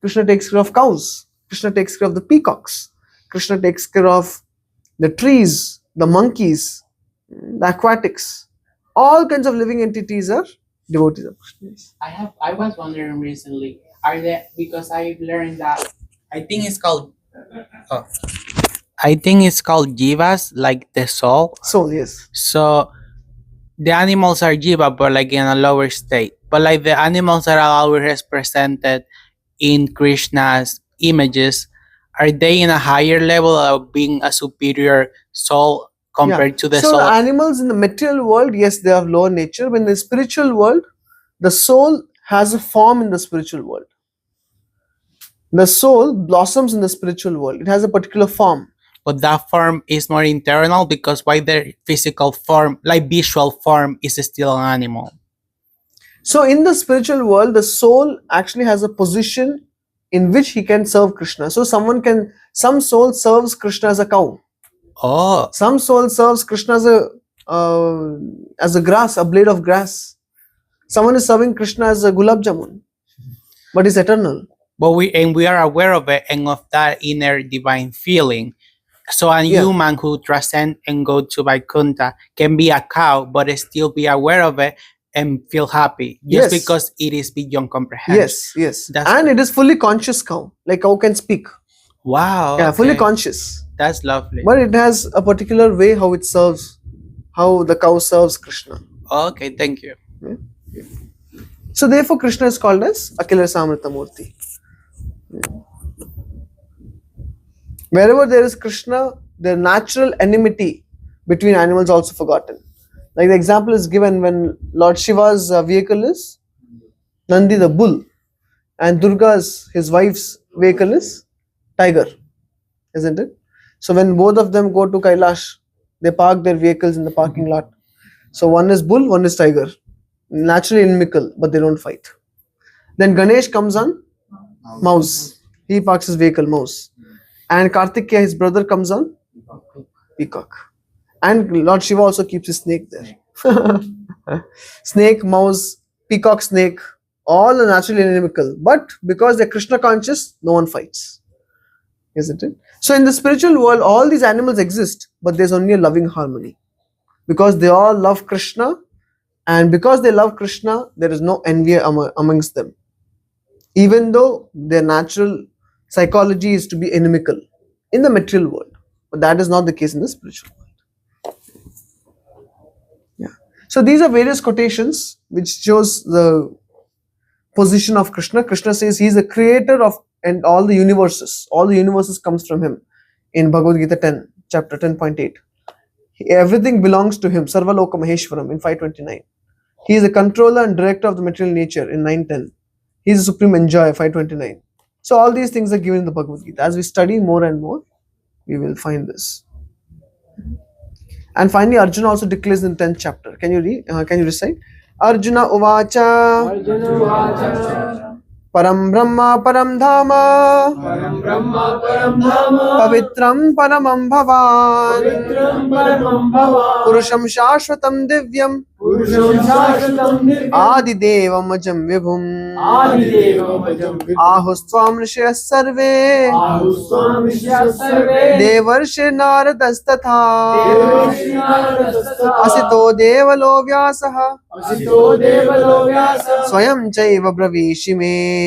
Krishna takes care of cows, Krishna takes care of the peacocks, Krishna takes care of the trees, the monkeys, the aquatics. All kinds of living entities are devotees of Krishna. I was wondering recently, are there, because I've learned that I think it's called jivas, like the soul. Soul, yes. So the animals are jiva, but like in a lower state. But like the animals that are always represented in Krishna's images, are they in a higher level of being a superior soul compared to the so soul? the animals in the material world, yes, they have lower nature. But in the spiritual world, the soul has a form in the spiritual world. The soul blossoms in the spiritual world. It has a particular form. But that form is more internal, because why the physical form, like visual form, is still an animal. So in the spiritual world, the soul actually has a position in which he can serve Krishna. So some soul serves Krishna as a cow. Oh, Some soul serves Krishna as a grass, a blade of grass. Someone is serving Krishna as a gulab jamun, but it's eternal. but we are aware of it and of that inner divine feeling. So a human who transcends and go to Vaikuntha can be a cow, but still be aware of it and feel happy, just because it is beyond comprehension. Yes. And it is fully conscious cow. Like cow can speak. Wow. Yeah, fully okay. conscious. That's lovely. But it has a particular way how it serves, how the cow serves Krishna. Okay, thank you. So therefore Krishna is called as Akila Samrita Murti. Wherever there is Krishna, the natural enmity between animals also forgotten. Like the example is given when Lord Shiva's vehicle is Nandi the bull, and Durga's, his wife's vehicle is tiger, isn't it? So when both of them go to Kailash, they park their vehicles in the parking lot. So one is bull, one is tiger. Naturally inimical, but they don't fight. Then Ganesh comes on mouse. He parks his vehicle mouse. And Kartikeya, his brother, comes on peacock. And Lord Shiva also keeps his snake there. Snake, mouse, peacock, snake, all are naturally inimical. But because they're Krishna conscious, no one fights. Isn't it? So in the spiritual world, all these animals exist, but there's only a loving harmony. Because they all love Krishna, and because they love Krishna, there is no envy amongst them. Even though their natural psychology is to be inimical in the material world. But that is not the case in the spiritual world. Yeah. So these are various quotations which shows the position of Krishna. Krishna says he is the creator of and all the universes. All the universes comes from him. In Bhagavad Gita 10, chapter 10.8. Everything belongs to him. Sarva Loka Maheshwaram in 529. He is the controller and director of the material nature in 910. He is the supreme enjoyer, 529. So all these things are given in the Bhagavad Gita. As we study more and more, we will find this. And finally, Arjuna also declares in the 10th chapter. Can you read? Can you recite? Arjuna Uvacha. Param Brahma Param Dhama Pavitram Paramam Bhavan Purusham Shashvatam Divyam Adidevam Ajam Vibhum Ahustvam Rishayas Sarve Devarshe Naradastatha Asito Devalo Vyasaha Swayam Chaiva Bravishime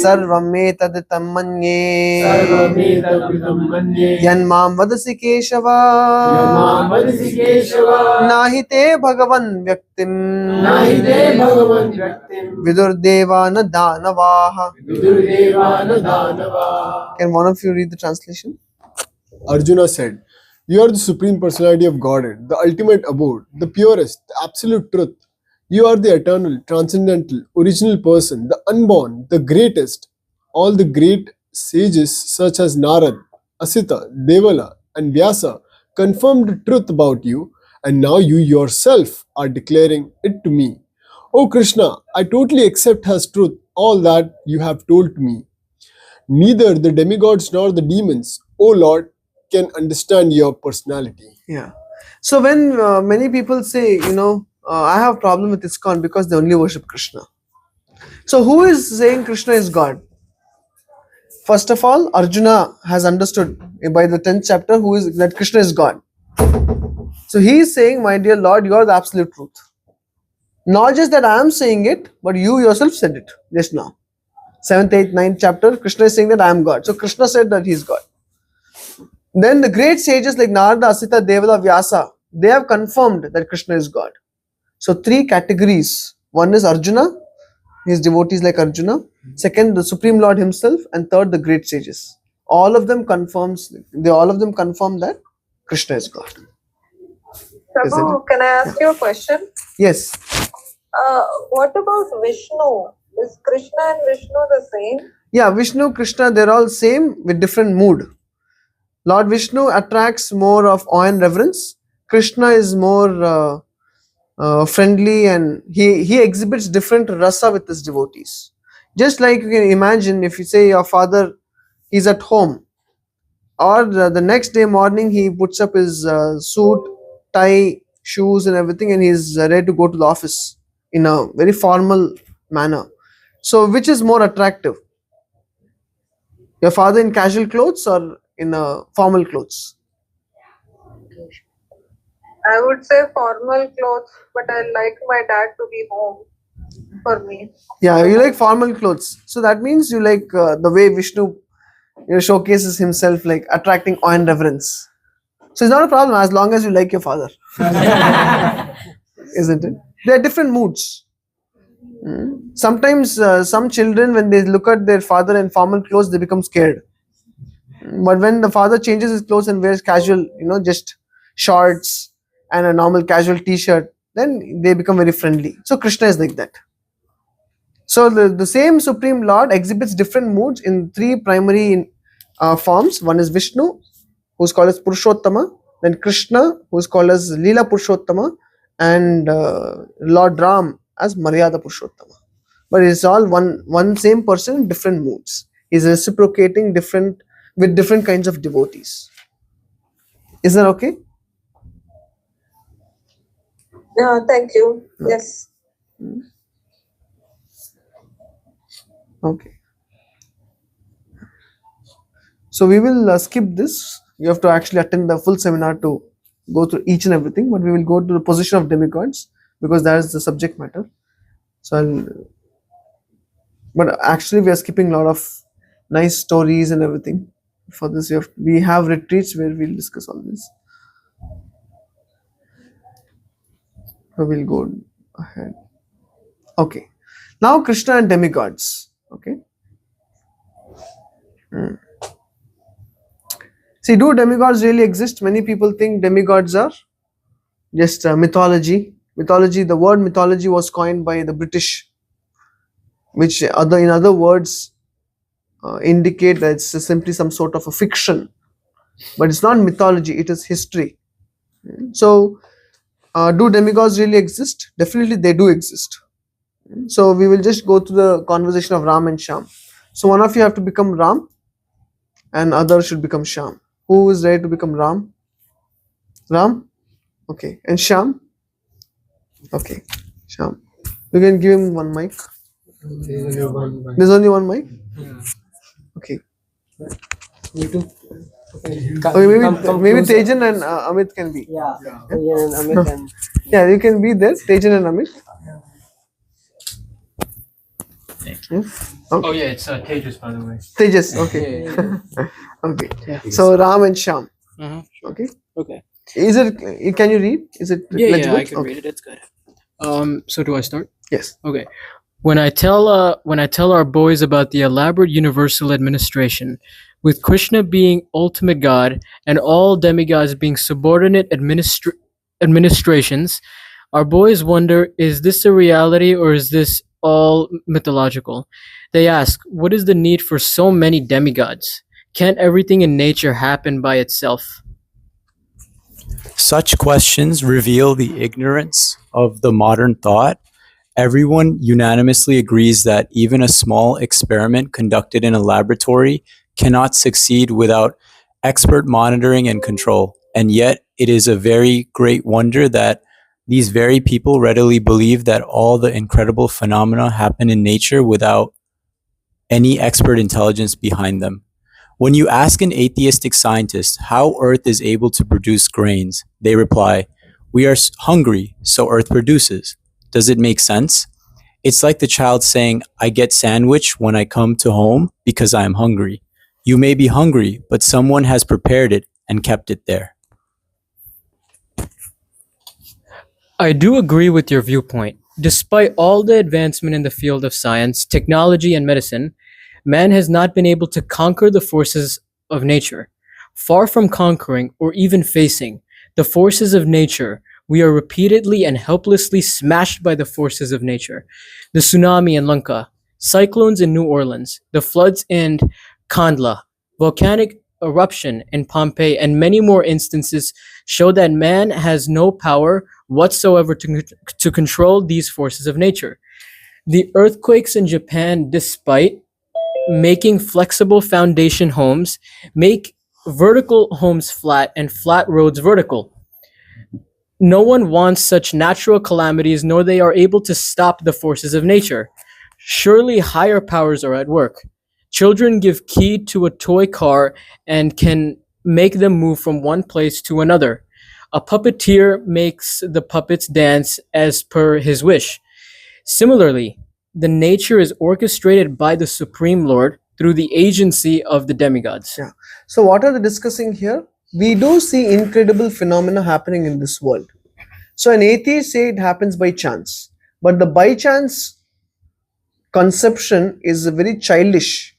Sarvam Etaditam Manye Yanmam Vadasi Keshava Nahite Bhagavan Vyaktim Vidur Devana Danavaha. Can one of you read the translation? Arjuna said, "You are the Supreme Personality of Godhead, the ultimate abode, the purest, the absolute truth. You are the eternal, transcendental, original person, the unborn, the greatest." All the great sages such as Narad, Asita, Devala, and Vyasa confirmed the truth about you, and now you yourself are declaring it to me. O Krishna, I totally accept as truth all that you have told to me. Neither the demigods nor the demons, O Lord, can understand your personality. Yeah. So when many people say, I have problem with Iskcon because they only worship Krishna. So who is saying Krishna is God? First of all, Arjuna has understood by the 10th chapter that Krishna is God. So he is saying, my dear Lord, you are the absolute truth. Not just that I am saying it, but you yourself said it just now. 7th, 8th, 9th chapter, Krishna is saying that I am God. So Krishna said that he is God. Then the great sages like Narada, Asita, Devala, Vyasa, they have confirmed that Krishna is God. So three categories. One is Arjuna, his devotees like Arjuna. Second, the Supreme Lord himself. And third, the great sages. All of them confirm that Krishna is God. Prabhu, can I ask you a question? Yes. What about Vishnu? Is Krishna and Vishnu the same? Yeah, Vishnu, Krishna, they're all same with different mood. Lord Vishnu attracts more of awe and reverence. Krishna is more friendly, and he exhibits different rasa with his devotees. Just like you can imagine, if you say your father is at home, or the next day morning he puts up his suit, tie, shoes and everything, and he's ready to go to the office in a very formal manner. So which is more attractive? Your father in casual clothes or in formal clothes? I would say formal clothes, but I like my dad to be home for me. Yeah, you like formal clothes. So that means you like the way Vishnu showcases himself, like attracting awe and reverence. So it's not a problem as long as you like your father. Isn't it? There are different moods. Sometimes some children, when they look at their father in formal clothes, they become scared. But when the father changes his clothes and wears casual, just shorts and a normal casual t-shirt, then they become very friendly. So Krishna is like that. So the same Supreme Lord exhibits different moods in three primary forms. One is Vishnu, who is called as Purushottama, then Krishna, who is called as Leela Purushottama, and Lord Ram as Maryada Purushottama. But it's all one same person in different moods. He's reciprocating with different kinds of devotees. Is that okay? Yeah, thank you. Yes. Okay. So we will skip this. You have to actually attend the full seminar to go through each and everything, but we will go to the position of demigods because that is the subject matter. But actually we are skipping a lot of nice stories and everything. For this we have retreats where we'll discuss all this. So we'll go ahead. Okay. Now Krishna and demigods. Okay. See, do demigods really exist? Many people think demigods are just mythology. The word mythology was coined by the British, which in other words indicate that it's simply some sort of a fiction. But it's not mythology, it is history. So, do demigods really exist? Definitely they do exist. So we will just go to the conversation of Ram and Shyam. So one of you have to become Ram and other should become Shyam. Who is ready to become Ram? Ram? Okay. And Shyam? Okay. Shyam. You can give him one mic. There's only one mic? Okay. Okay, maybe Tejan and Amit can be. Yeah. Tejan and Amit and yeah, you can be there. Tejan and Amit. Yeah. Okay. Oh yeah, it's Tejas, by the way. Tejas, okay. Okay. Yeah. So Ram and Shyam. Okay. Okay. Is it? Can you read? Is it legible? Yeah, I can read it. It's good. So do I start? Yes. Okay. When I tell our boys about the elaborate universal administration, With Krishna being ultimate God and all demigods being subordinate administrations, our boys wonder, is this a reality or is this all mythological? They ask, what is the need for so many demigods? Can't everything in nature happen by itself? Such questions reveal the ignorance of the modern thought. Everyone unanimously agrees that even a small experiment conducted in a laboratory cannot succeed without expert monitoring and control. And yet, it is a very great wonder that these very people readily believe that all the incredible phenomena happen in nature without any expert intelligence behind them. When you ask an atheistic scientist how Earth is able to produce grains, they reply, "We are hungry, so Earth produces." Does it make sense? It's like the child saying, "I get sandwich when I come to home because I am hungry." You may be hungry, but someone has prepared it and kept it there. I do agree with your viewpoint. Despite all the advancement in the field of science, technology, and medicine, man has not been able to conquer the forces of nature. Far from conquering or even facing the forces of nature, we are repeatedly and helplessly smashed by the forces of nature. The tsunami in Lanka, cyclones in New Orleans, the floods in Kandla, volcanic eruption in Pompeii, and many more instances show that man has no power whatsoever to control these forces of nature. The earthquakes in Japan, despite making flexible foundation homes, make vertical homes flat and flat roads vertical. No one wants such natural calamities, nor they are able to stop the forces of nature. Surely higher powers are at work. Children give key to a toy car and can make them move from one place to another. A puppeteer makes the puppets dance as per his wish. Similarly, the nature is orchestrated by the Supreme Lord through the agency of the demigods. Yeah. So what are they discussing here? We do see incredible phenomena happening in this world. So an atheist say it happens by chance, but the by chance conception is a very childish.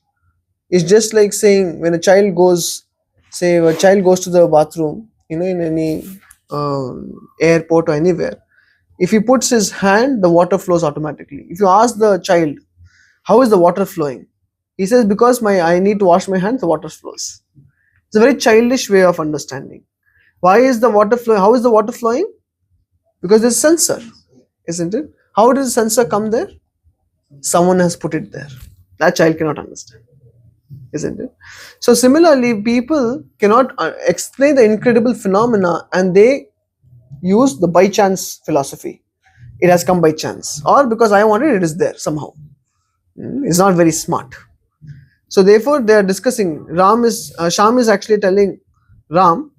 It's just like saying when a child goes, say a child goes to the bathroom, in any airport or anywhere. If he puts his hand, the water flows automatically. If you ask the child, how is the water flowing? He says, because I need to wash my hands, the water flows. It's a very childish way of understanding. Why is the water flowing? How is the water flowing? Because there's a sensor, isn't it? How does the sensor come there? Someone has put it there. That child cannot understand, isn't it? So similarly, people cannot explain the incredible phenomena and they use the by chance philosophy. It has come by chance, or because I wanted it is there somehow. It's not very smart. So therefore they are discussing, Sham is actually telling Ram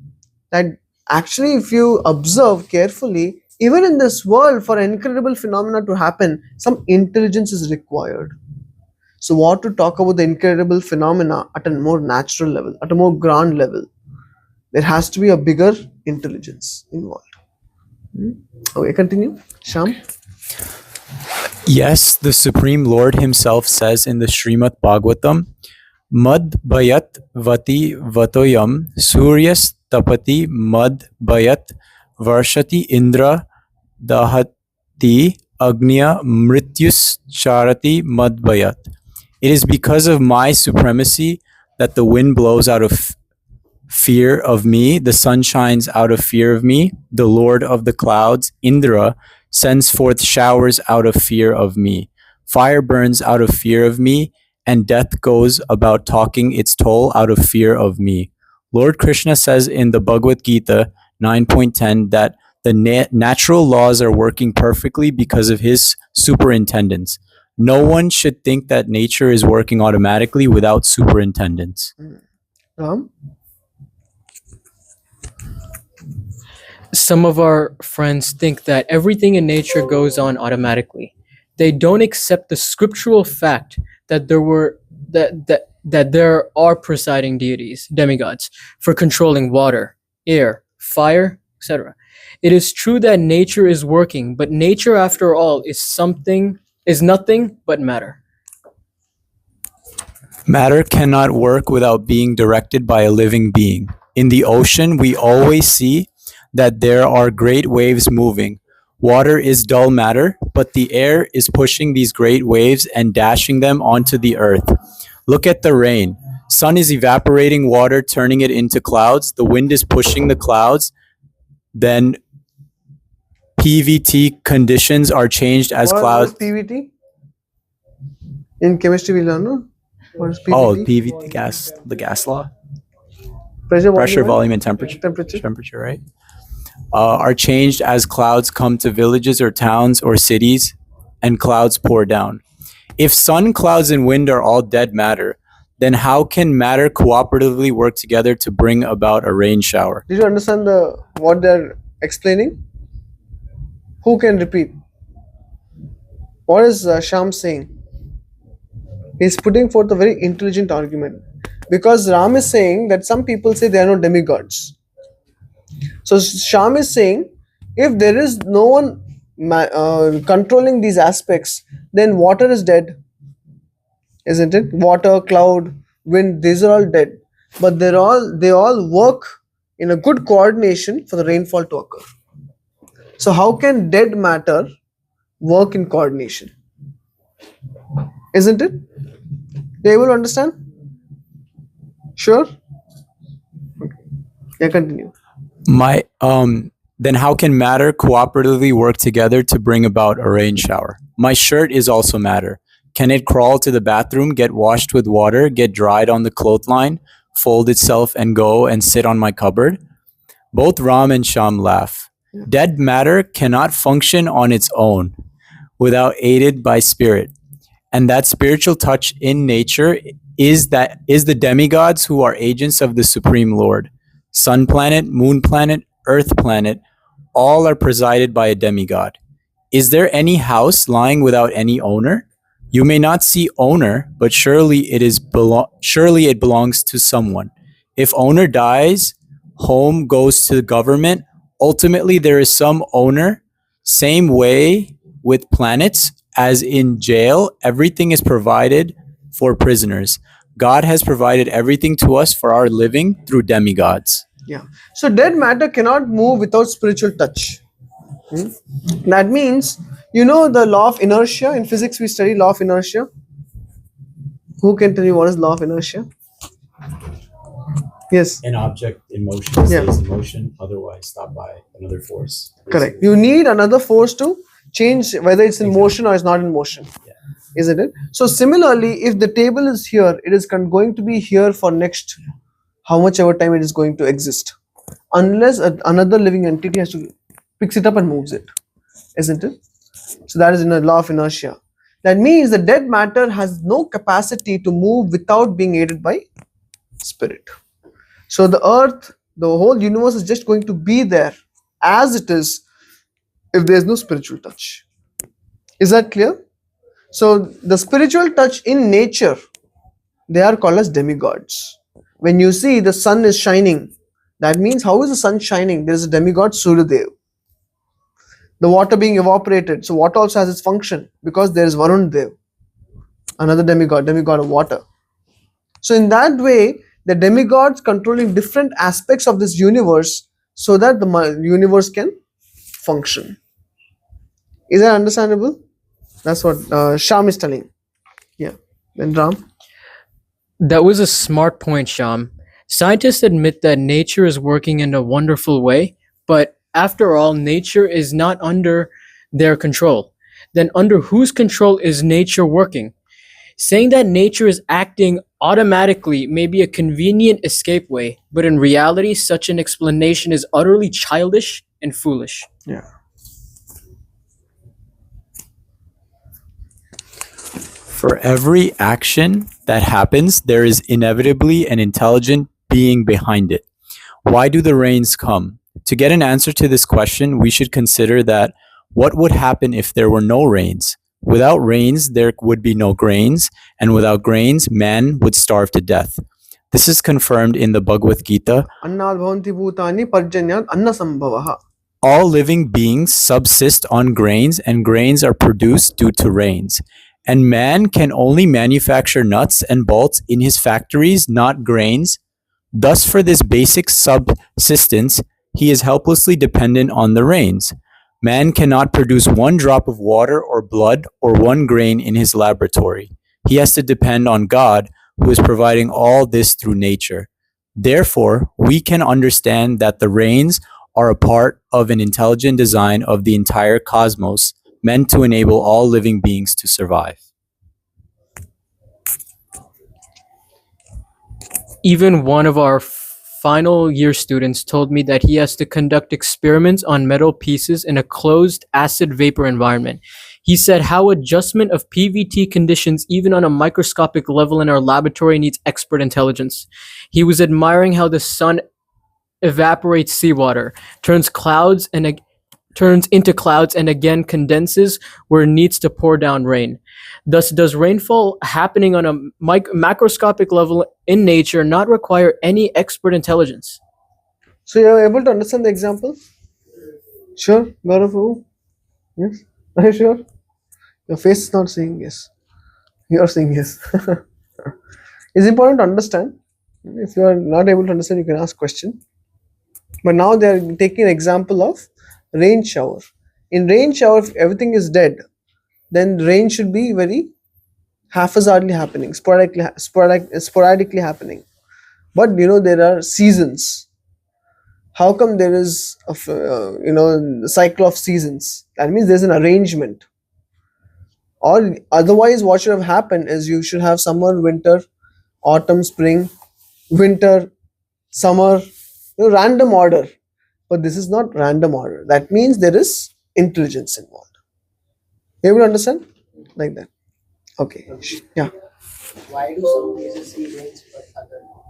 that actually if you observe carefully, even in this world, for incredible phenomena to happen, some intelligence is required. So what to talk about the incredible phenomena at a more natural level, at a more grand level? There has to be a bigger intelligence involved. Okay, continue. Sham? Yes, the Supreme Lord himself says in the Srimad Bhagavatam, Mad Bhayat Vati Vatoyam Suryas Tapati Mad Bhayat Varshati Indra Dahati Agnya Mrityus Charati Mad Bhayat. It is because of my supremacy that the wind blows out of fear of me, the sun shines out of fear of me, the Lord of the clouds, Indra, sends forth showers out of fear of me. Fire burns out of fear of me, and death goes about talking its toll out of fear of me. Lord Krishna says in the Bhagavad Gita 9.10 that the natural laws are working perfectly because of his superintendence. No one should think that nature is working automatically without superintendence. Ram? Some of our friends think that everything in nature goes on automatically. They don't accept the scriptural fact that there are presiding deities, demigods, for controlling water, air, fire, etc. It is true that nature is working, but nature, after all, is nothing but matter. Matter cannot work without being directed by a living being. In the ocean, we always see that there are great waves moving. Water is dull matter, but the air is pushing these great waves and dashing them onto the earth. Look at the rain. Sun is evaporating water, turning it into clouds. The wind is pushing the clouds. Then PVT conditions are changed as What clouds. is PVT? In chemistry, we learn, no? What is PVT? Oh, PVT the gas law. Pressure, Volume, and temperature, right? Are changed as clouds come to villages or towns or cities, and clouds pour down. If sun, clouds, and wind are all dead matter, then how can matter cooperatively work together to bring about a rain shower? Did you understand what they're explaining? Who can repeat? What is Sham saying? He's putting forth a very intelligent argument. Because Ram is saying that some people say there are no demigods. So Sham is saying, if there is no one controlling these aspects, then water is dead. Isn't it? Water, cloud, wind, these are all dead. But they all work in a good coordination for the rainfall to occur. So how can dead matter work in coordination? Isn't it? You able to understand? Sure? Okay. Yeah, continue. Then how can matter cooperatively work together to bring about a rain shower? My shirt is also matter. Can it crawl to the bathroom, get washed with water, get dried on the clothesline, fold itself and go and sit on my cupboard? Both Ram and Sham laugh. Dead matter cannot function on its own without aided by spirit. And that spiritual touch in nature is the demigods who are agents of the Supreme Lord. Sun planet, moon planet, earth planet, all are presided by a demigod. Is there any house lying without any owner? You may not see owner, but surely it belongs to someone. If owner dies, home goes to the government. Ultimately, there is some owner. Same way with planets, as in jail, everything is provided for prisoners. God has provided everything to us for our living through demigods. Yeah. So dead matter cannot move without spiritual touch. That means, you know the law of inertia? In physics we study law of inertia. Who can tell me what is law of inertia? Yes. An object in motion stays in motion, otherwise stopped by another force. Correct. You need another force to change whether it's in motion or it's not in motion. Yeah. Isn't it? So similarly, if the table is here, it is going to be here for next how much ever time it is going to exist. Unless another living entity has to picks it up and moves it. Isn't it? So that is in the law of inertia. That means the dead matter has no capacity to move without being aided by spirit. So the earth, the whole universe is just going to be there as it is if there is no spiritual touch. Is that clear? So the spiritual touch in nature, they are called as demigods. When you see the sun is shining, that means how is the sun shining? There is a demigod Suryadev. The water being evaporated. So water also has its function because there is Varun Dev, another demigod of water. So in that way, the demigods controlling different aspects of this universe so that the universe can function. Is that understandable? That's what Sham is telling. Yeah. Then Ram. That was a smart point, Sham. Scientists admit that nature is working in a wonderful way, but after all, nature is not under their control. Then under whose control is nature working? Saying that nature is acting automatically may be a convenient escape way, but in reality, such an explanation is utterly childish and foolish. Yeah. For every action that happens, there is inevitably an intelligent being behind it. Why do the rains come? To get an answer to this question, we should consider that what would happen if there were no rains? Without rains, there would be no grains, and without grains, man would starve to death. This is confirmed in the Bhagavad Gita. All living beings subsist on grains, and grains are produced due to rains. And man can only manufacture nuts and bolts in his factories, not grains. Thus, for this basic subsistence, he is helplessly dependent on the rains. Man cannot produce one drop of water or blood or one grain in his laboratory. He has to depend on God, who is providing all this through nature. Therefore, we can understand that the rains are a part of an intelligent design of the entire cosmos, meant to enable all living beings to survive. Even one of our final year students told me that he has to conduct experiments on metal pieces in a closed acid vapor environment. He said how adjustment of PVT conditions even on a microscopic level in our laboratory needs expert intelligence. He was admiring how the sun evaporates seawater, turns into clouds and again condenses where it needs to pour down rain. Thus, does rainfall happening on a macroscopic level in nature not require any expert intelligence? So you are able to understand the example? Sure, Gaurav? Yes? Are you sure? Your face is not saying yes. You are saying yes. It's important to understand. If you are not able to understand, you can ask question. But now they are taking an example of rain shower. In rain shower, if everything is dead, then rain should be very haphazardly happening, sporadically happening. But there are seasons. How come there is the cycle of seasons? That means there's an arrangement. Or otherwise, what should have happened is you should have summer, winter, autumn, spring, winter, summer, random order. But this is not random order. That means there is intelligence involved. You able to understand? Like that. Okay. Yeah. Why do some places see rains but other not?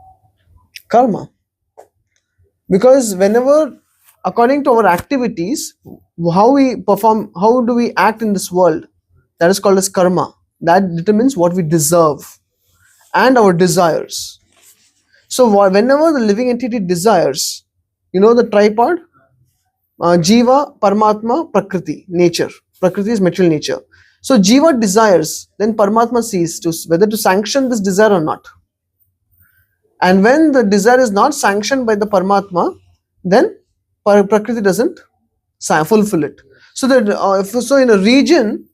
Karma. Because whenever, according to our activities, how we perform, how do we act in this world, that is called as karma. That determines what we deserve and our desires. So whenever the living entity desires, the tripod, Jiva, Paramatma, Prakriti, nature. Prakriti is material nature. So Jiva desires, then Paramatma sees whether to sanction this desire or not. And when the desire is not sanctioned by the Paramatma, then Prakriti doesn't fulfill it. So that so in a region,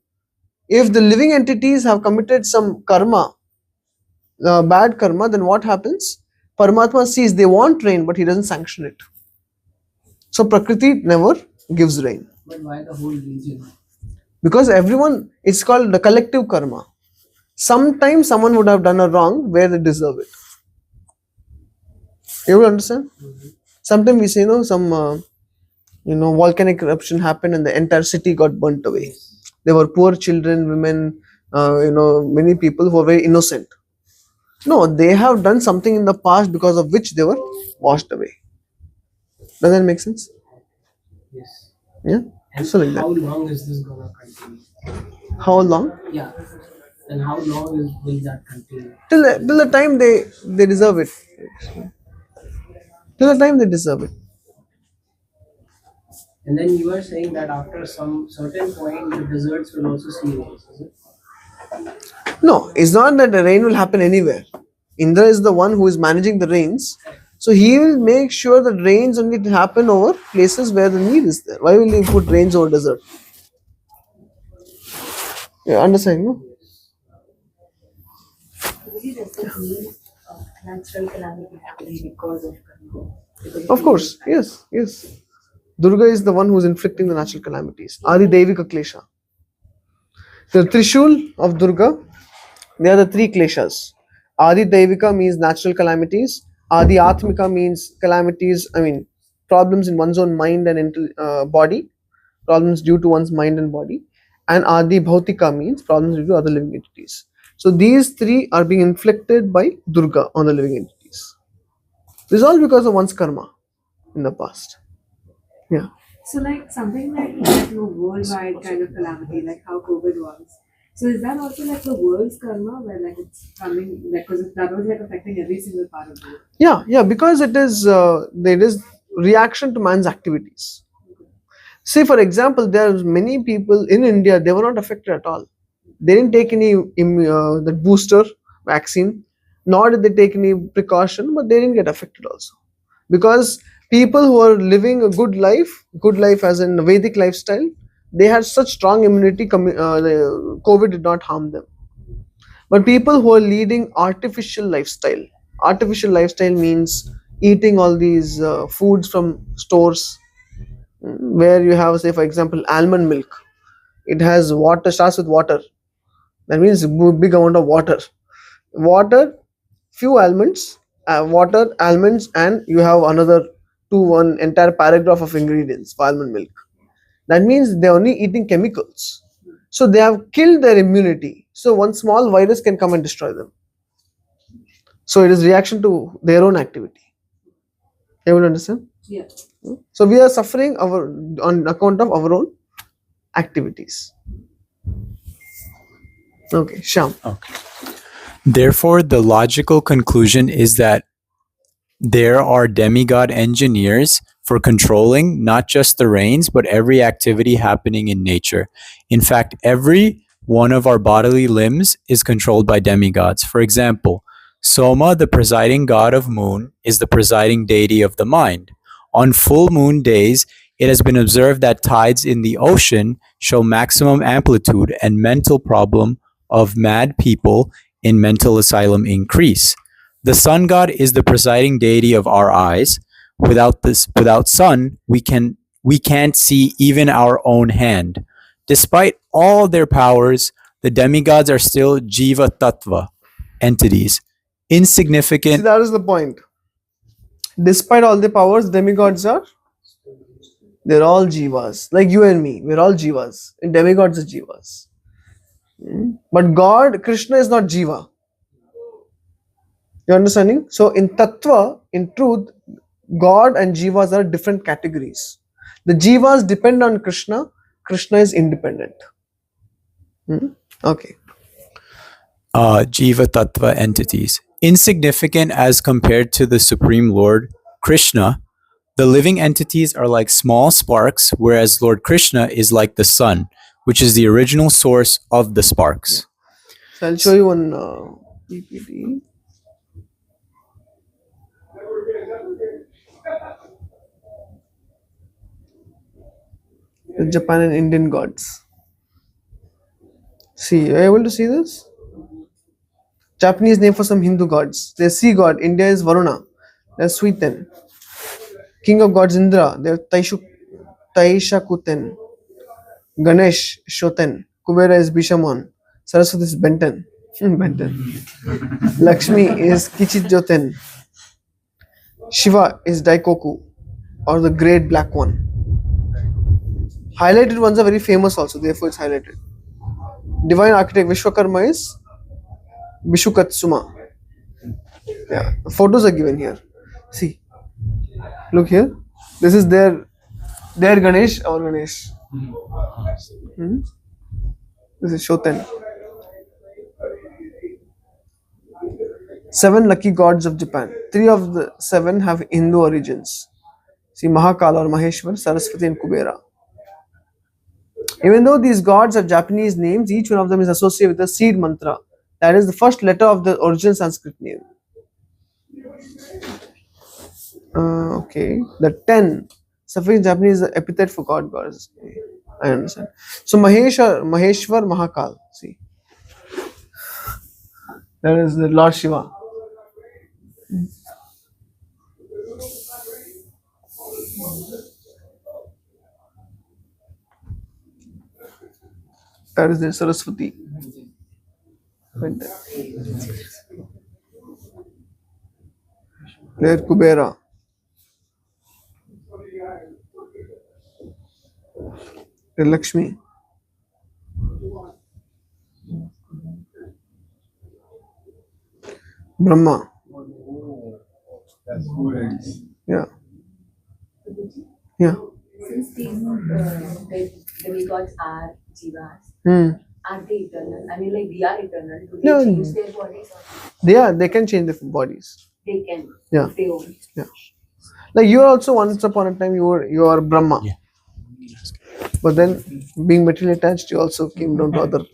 if the living entities have committed some karma, bad karma, then what happens? Paramatma sees they want rain, but he doesn't sanction it. So Prakriti never gives rain. But why the whole region? Because everyone, it's called the collective karma. Sometimes someone would have done a wrong where they deserve it. You will understand? Sometimes we say, some volcanic eruption happened and the entire city got burnt away. There were poor children, women, many people who were very innocent. No, they have done something in the past because of which they were washed away. Does that make sense? Yes. Yeah? And So like that. how long is this gonna continue? How long? Yeah. And how long will that continue? Till the time they deserve it. Till the time they deserve it. And then you are saying that after some certain point, the deserts will also see rains, is it? No, it's not that the rain will happen anywhere. Indra is the one who is managing the rains. So he will make sure that rains only happen over places where the need is there. Why will he put rains over desert? You understand, no? Natural calamity happening because of karma. Of course, yes. Durga is the one who is inflicting the natural calamities. Adi Devika Klesha. The Trishul of Durga, they are the three kleshas. Adi Devika means natural calamities. Adi Atmika means calamities, problems in one's own mind and body, problems due to one's mind and body. And Adi Bhautika means problems due to other living entities. So these three are being inflicted by Durga on the living entities. This is all because of one's karma in the past. Yeah. So like something like worldwide kind of calamity, like how COVID was. So is that also like the world's karma where like it's coming, like because that was like affecting every single part of the world? Yeah, because it is reaction to man's activities. Say for example, there are many people in India, they were not affected at all. They didn't take any the booster vaccine, nor did they take any precaution, but they didn't get affected also. Because people who are living a good life as in Vedic lifestyle, they had such strong immunity, the COVID did not harm them. But people who are leading artificial lifestyle means eating all these foods from stores, where you have, say for example, almond milk. It has water, starts with water. That means big amount of water, few almonds, water, almonds, and you have another one entire paragraph of ingredients for almond milk. That means they're only eating chemicals. So they have killed their immunity. So one small virus can come and destroy them. So it is reaction to their own activity. Able to understand? Yeah. So we are suffering on account of our own activities. Okay, Sham. Okay. Therefore, the logical conclusion is that there are demigod engineers for controlling not just the rains, but every activity happening in nature. In fact, every one of our bodily limbs is controlled by demigods. For example, Soma, the presiding god of moon, is the presiding deity of the mind. On full moon days, it has been observed that tides in the ocean show maximum amplitude and mental problem of mad people in mental asylum increase. The sun god is the presiding deity of our eyes. Without sun, we can't see even our own hand. Despite all their powers, the demigods are still jiva tattva entities, insignificant. See, that is the point. Despite all the powers, demigods they're all jivas. Like you and me, we're all jivas. And demigods are jivas. But God, Krishna is not jiva. You understanding? So in tattva, in truth, God and jivas are different categories. The jivas depend on Krishna. Krishna is independent. Okay. Jiva tattva entities. Insignificant as compared to the Supreme Lord Krishna, the living entities are like small sparks, whereas Lord Krishna is like the sun, which is the original source of the sparks. So I'll show you one PPT. The Japan and Indian gods. See, are you able to see this? Japanese name for some Hindu gods. They're sea god. India is Varuna. They're Sweeten. King of gods Indra. They're Taishakuten. Ganesh Shoten. Kubera is Bishamon. Saraswati is Benten. Benten. Lakshmi is Kichijoten. Shiva is Daikoku, or the great black one. Highlighted ones are very famous also, therefore it's highlighted. Divine architect Vishwakarma is Vishukatsuma. Yeah, the photos are given here. See, look here. This is their Ganesh, our Ganesh. This is Shoten. 7 lucky gods of Japan. 3 of the 7 have Hindu origins. See, Mahakala or Maheshwar, Saraswati and Kubera. Even though these gods have Japanese names, each one of them is associated with a seed mantra. That is the first letter of the original Sanskrit name. Okay. The 10 suffix Japanese is the epithet for gods. I understand. So Maheshwar, Mahakal. See. That is the Lord Shiva. That is the Saraswati. There Kubera. There Lakshmi. Brahma. Yeah. Yeah. Since these demigods are jivas, are they eternal? I mean, like we are eternal. Do they change their bodies? They can change their bodies. They can. Yeah. If they own. Yeah. Like you are also once upon a time you are Brahma. Yeah. But then being materially attached, you also came down to other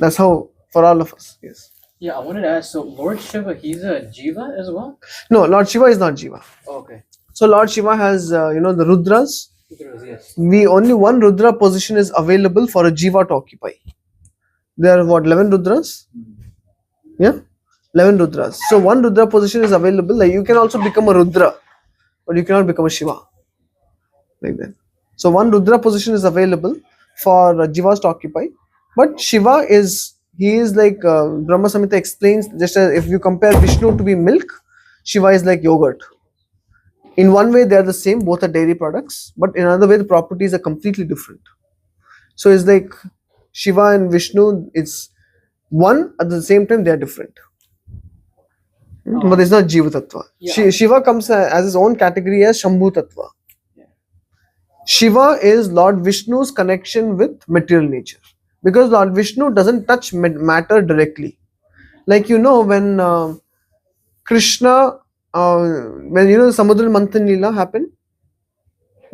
That's how for all of us. Yes. Yeah, I wanted to ask. So Lord Shiva, he's a jiva as well. No, Lord Shiva is not Jiva. Okay. So Lord Shiva has the Rudras. Yes. Only one Rudra position is available for a Jiva to occupy. There are what, 11 Rudras? Yeah, 11 Rudras. So one Rudra position is available. Like you can also become a Rudra, but you cannot become a Shiva. Like that. So one Rudra position is available for Jivas to occupy. But Shiva he is like Brahma Samhita explains, just as if you compare Vishnu to be milk, Shiva is like yogurt. In one way they are the same, both are dairy products, but in another way the properties are completely different. So it's like Shiva and Vishnu, it's one, at the same time they are different. But it's not Jiva Tattva. Yeah. Shiva comes as his own category as Shambhu Tattva. Shiva is Lord Vishnu's connection with material nature. Because Lord Vishnu doesn't touch matter directly. Like when Krishna, when Samudra Manthan Leela happened,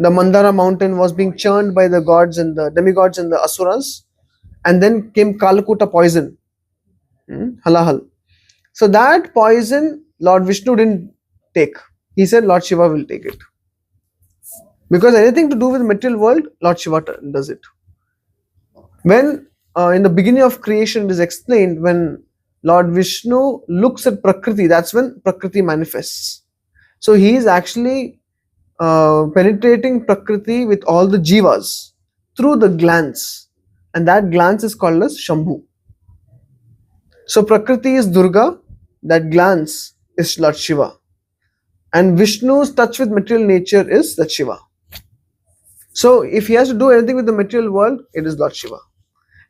the Mandara mountain was being churned by the gods and the demigods and the asuras, and then came Kalakuta poison, halahal. So that poison Lord Vishnu didn't take. He said Lord Shiva will take it. Because anything to do with the material world, Lord Shiva does it. When in the beginning of creation it is explained, when Lord Vishnu looks at Prakriti, that's when Prakriti manifests. So he is actually penetrating Prakriti with all the jivas through the glance, and that glance is called as Shambhu. So Prakriti is Durga, that glance is Lord Shiva, and Vishnu's touch with material nature is that Shiva. So if he has to do anything with the material world, it is Lord Shiva.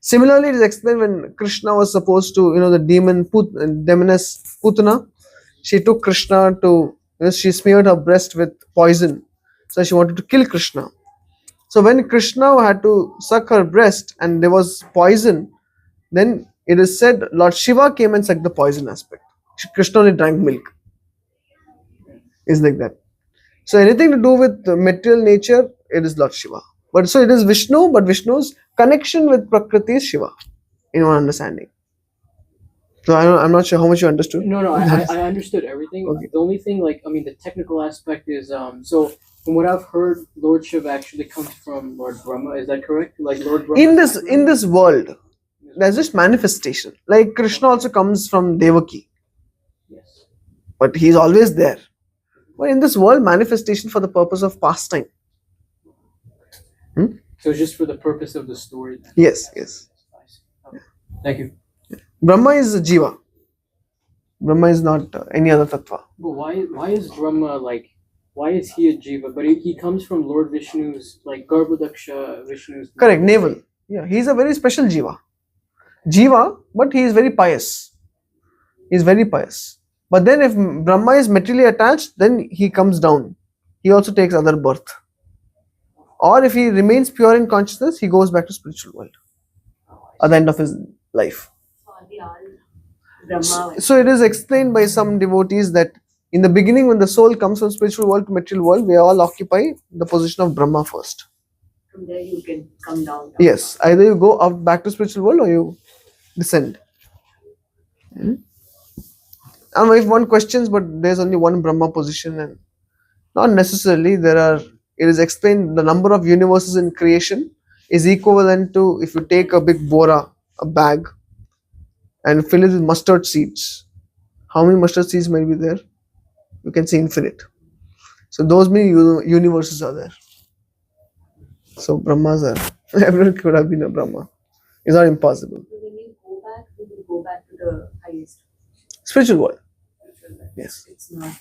Similarly, it is explained when Krishna was supposed to, the demoness Putana, she took Krishna to, she smeared her breast with poison. So she wanted to kill Krishna. So when Krishna had to suck her breast and there was poison, then it is said Lord Shiva came and sucked the poison aspect. Krishna only drank milk. It's like that. So anything to do with the material nature, it is Lord Shiva. But so it is Vishnu, but Vishnu's connection with Prakriti is Shiva, in one understanding. So I'm not sure how much you understood. No, I understood everything. Okay. The only thing, the technical aspect is, so from what I've heard, Lord Shiva actually comes from Lord Brahma. Is that correct? Like Lord Brahma. In this world, there's just manifestation. Like Krishna also comes from Devaki. Yes. But he's always there. But in this world, manifestation for the purpose of pastime. So just for the purpose of the story. Then. Yes. Okay. Thank you. Brahma is a jiva. Brahma is not any other tattva. But why is Brahma why is he a jiva? But he comes from Lord Vishnu's, Garbhodaksha Vishnu's. Correct, navel. Yeah, he's a very special jiva. Jiva, but he is very pious. He is very pious. But then if Brahma is materially attached, then he comes down. He also takes other birth. Or if he remains pure in consciousness, he goes back to spiritual world at the end of his life. So it is explained by some devotees that in the beginning, when the soul comes from spiritual world to material world, we all occupy the position of Brahma first. From there you can come down. Yes, either you go up back to spiritual world or you descend. And if one questions, but there's only one Brahma position, and not necessarily. It is explained the number of universes in creation is equivalent to if you take a big bora, a bag, and fill it with mustard seeds. How many mustard seeds might be there? You can say infinite. So those many universes are there. So Brahmas are, everyone could have been a Brahma. It's not impossible. So when you go back to the highest Spiritual world. Yes. It's not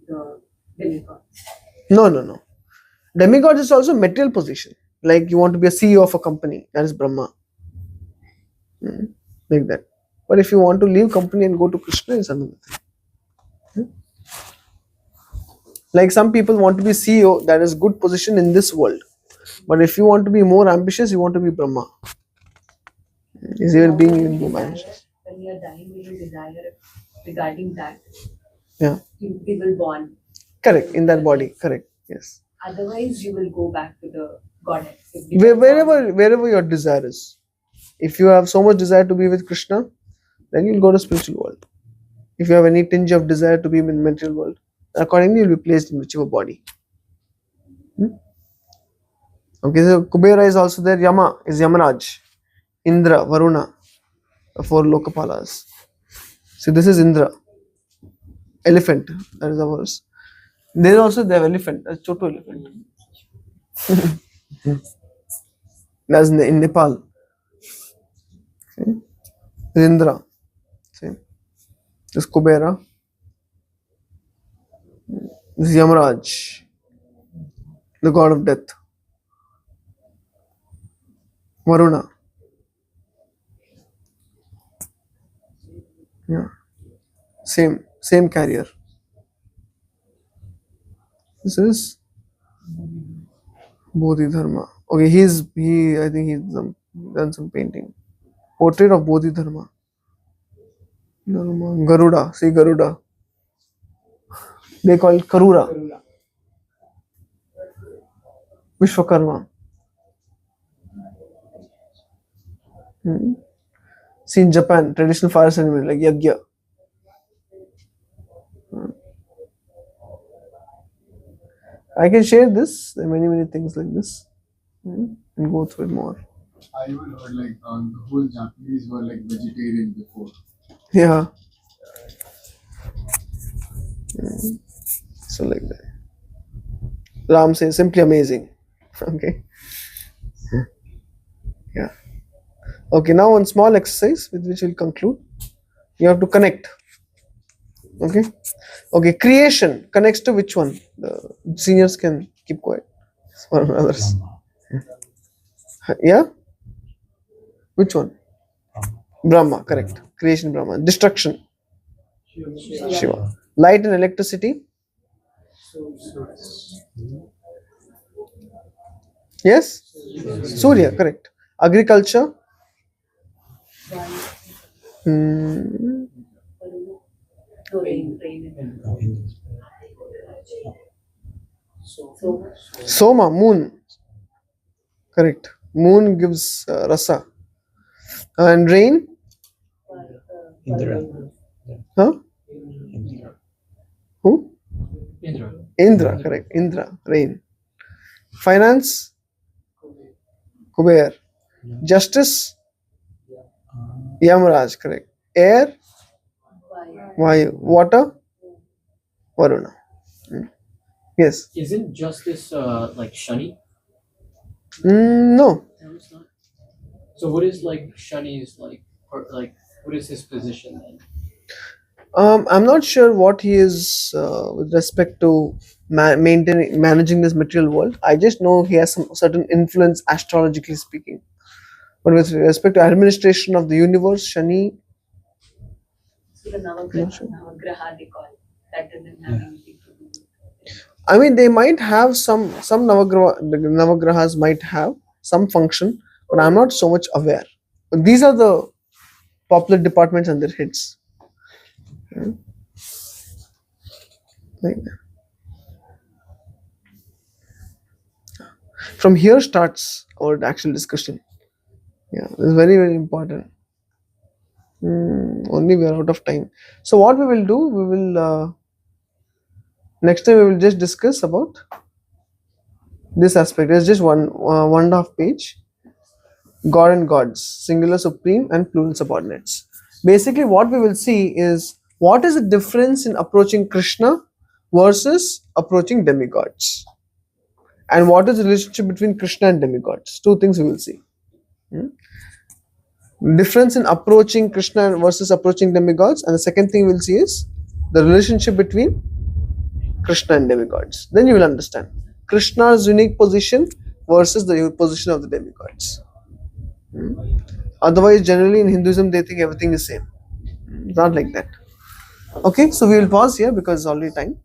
the demigod. No. Demigod is also material position. Like you want to be a CEO of a company, that is Brahma. Like that. But if you want to leave company and go to Krishna, it's another thing. Like some people want to be CEO, that is good position in this world. But if you want to be more ambitious, you want to be Brahma. Is even being even more ambitious. When you are dying, we will desire regarding that. Yeah. We will born. Correct, in that body. Correct. Yes. Otherwise, you will go back to the goddess. Wherever your desire is. If you have so much desire to be with Krishna, then you'll go to spiritual world. If you have any tinge of desire to be in material world, accordingly you'll be placed in whichever body. Okay, so Kubera is also there. Yama is Yamaraj. Indra, Varuna, the 4 Lokapalas. See, this is Indra. Elephant, that is ours. There also they have elephant, that's Choto elephant. That's in Nepal. Okay. Indra. See. This is Kubera. This is Yamaraj, the god of death. Varuna. Yeah. Same carrier. This is Bodhidharma. Okay, I think he's done some painting. Portrait of Bodhidharma. Garuda. See Garuda. They call it Karura. Vishwakarma. See in Japan, traditional fire ceremony like Yagya. I can share this. There are many things like this. And go through it more. I even heard like the whole Japanese were like vegetarian before. Yeah. So like that. Ram says simply amazing. Okay. Yeah. Okay, now one small exercise with which we'll conclude. You have to connect. Okay. Okay, creation connects to which one? The seniors can keep quiet. For others. Yeah? Which one? Brahma, correct. Creation Brahma. Destruction. Shiva. Light and electricity. Yes? Surya, correct. Agriculture. Soma, moon. Correct. Moon gives rasa. And rain? Indra. Huh? Who? Indra. Indra, correct. Indra, rain. Finance? Kuber. Justice? Yamaraj, correct. Air? Vayu. Water? Varuna. Yes. Isn't justice like Shani? No. No, it's not. So what is like Shani's like, or like what is his position then? I'm not sure what he is with respect to managing this material world. I just know he has some certain influence astrologically speaking. But with respect to administration of the universe, Shani. So the Navagraha they call that doesn't have anything to do with it. I mean, they might have some Navagrahas might have some function, but I'm not so much aware. But these are the popular departments and their heads. Like that. From here starts our actual discussion. Yeah, this is very important. Only we are out of time. So what we will do, we will next time we will just discuss about this aspect. It's just one and a half page. God and gods, singular, supreme, and plural subordinates. Basically, what we will see is what is the difference in approaching Krishna versus approaching demigods, and what is the relationship between Krishna and demigods. Two things we will see. Difference in approaching Krishna versus approaching demigods, and the second thing we'll see is the relationship between Krishna and demigods. Then you will understand Krishna's unique position versus the position of the demigods. Otherwise, generally in Hinduism, they think everything is same. Not like that. Okay, so we will pause here because it's already time.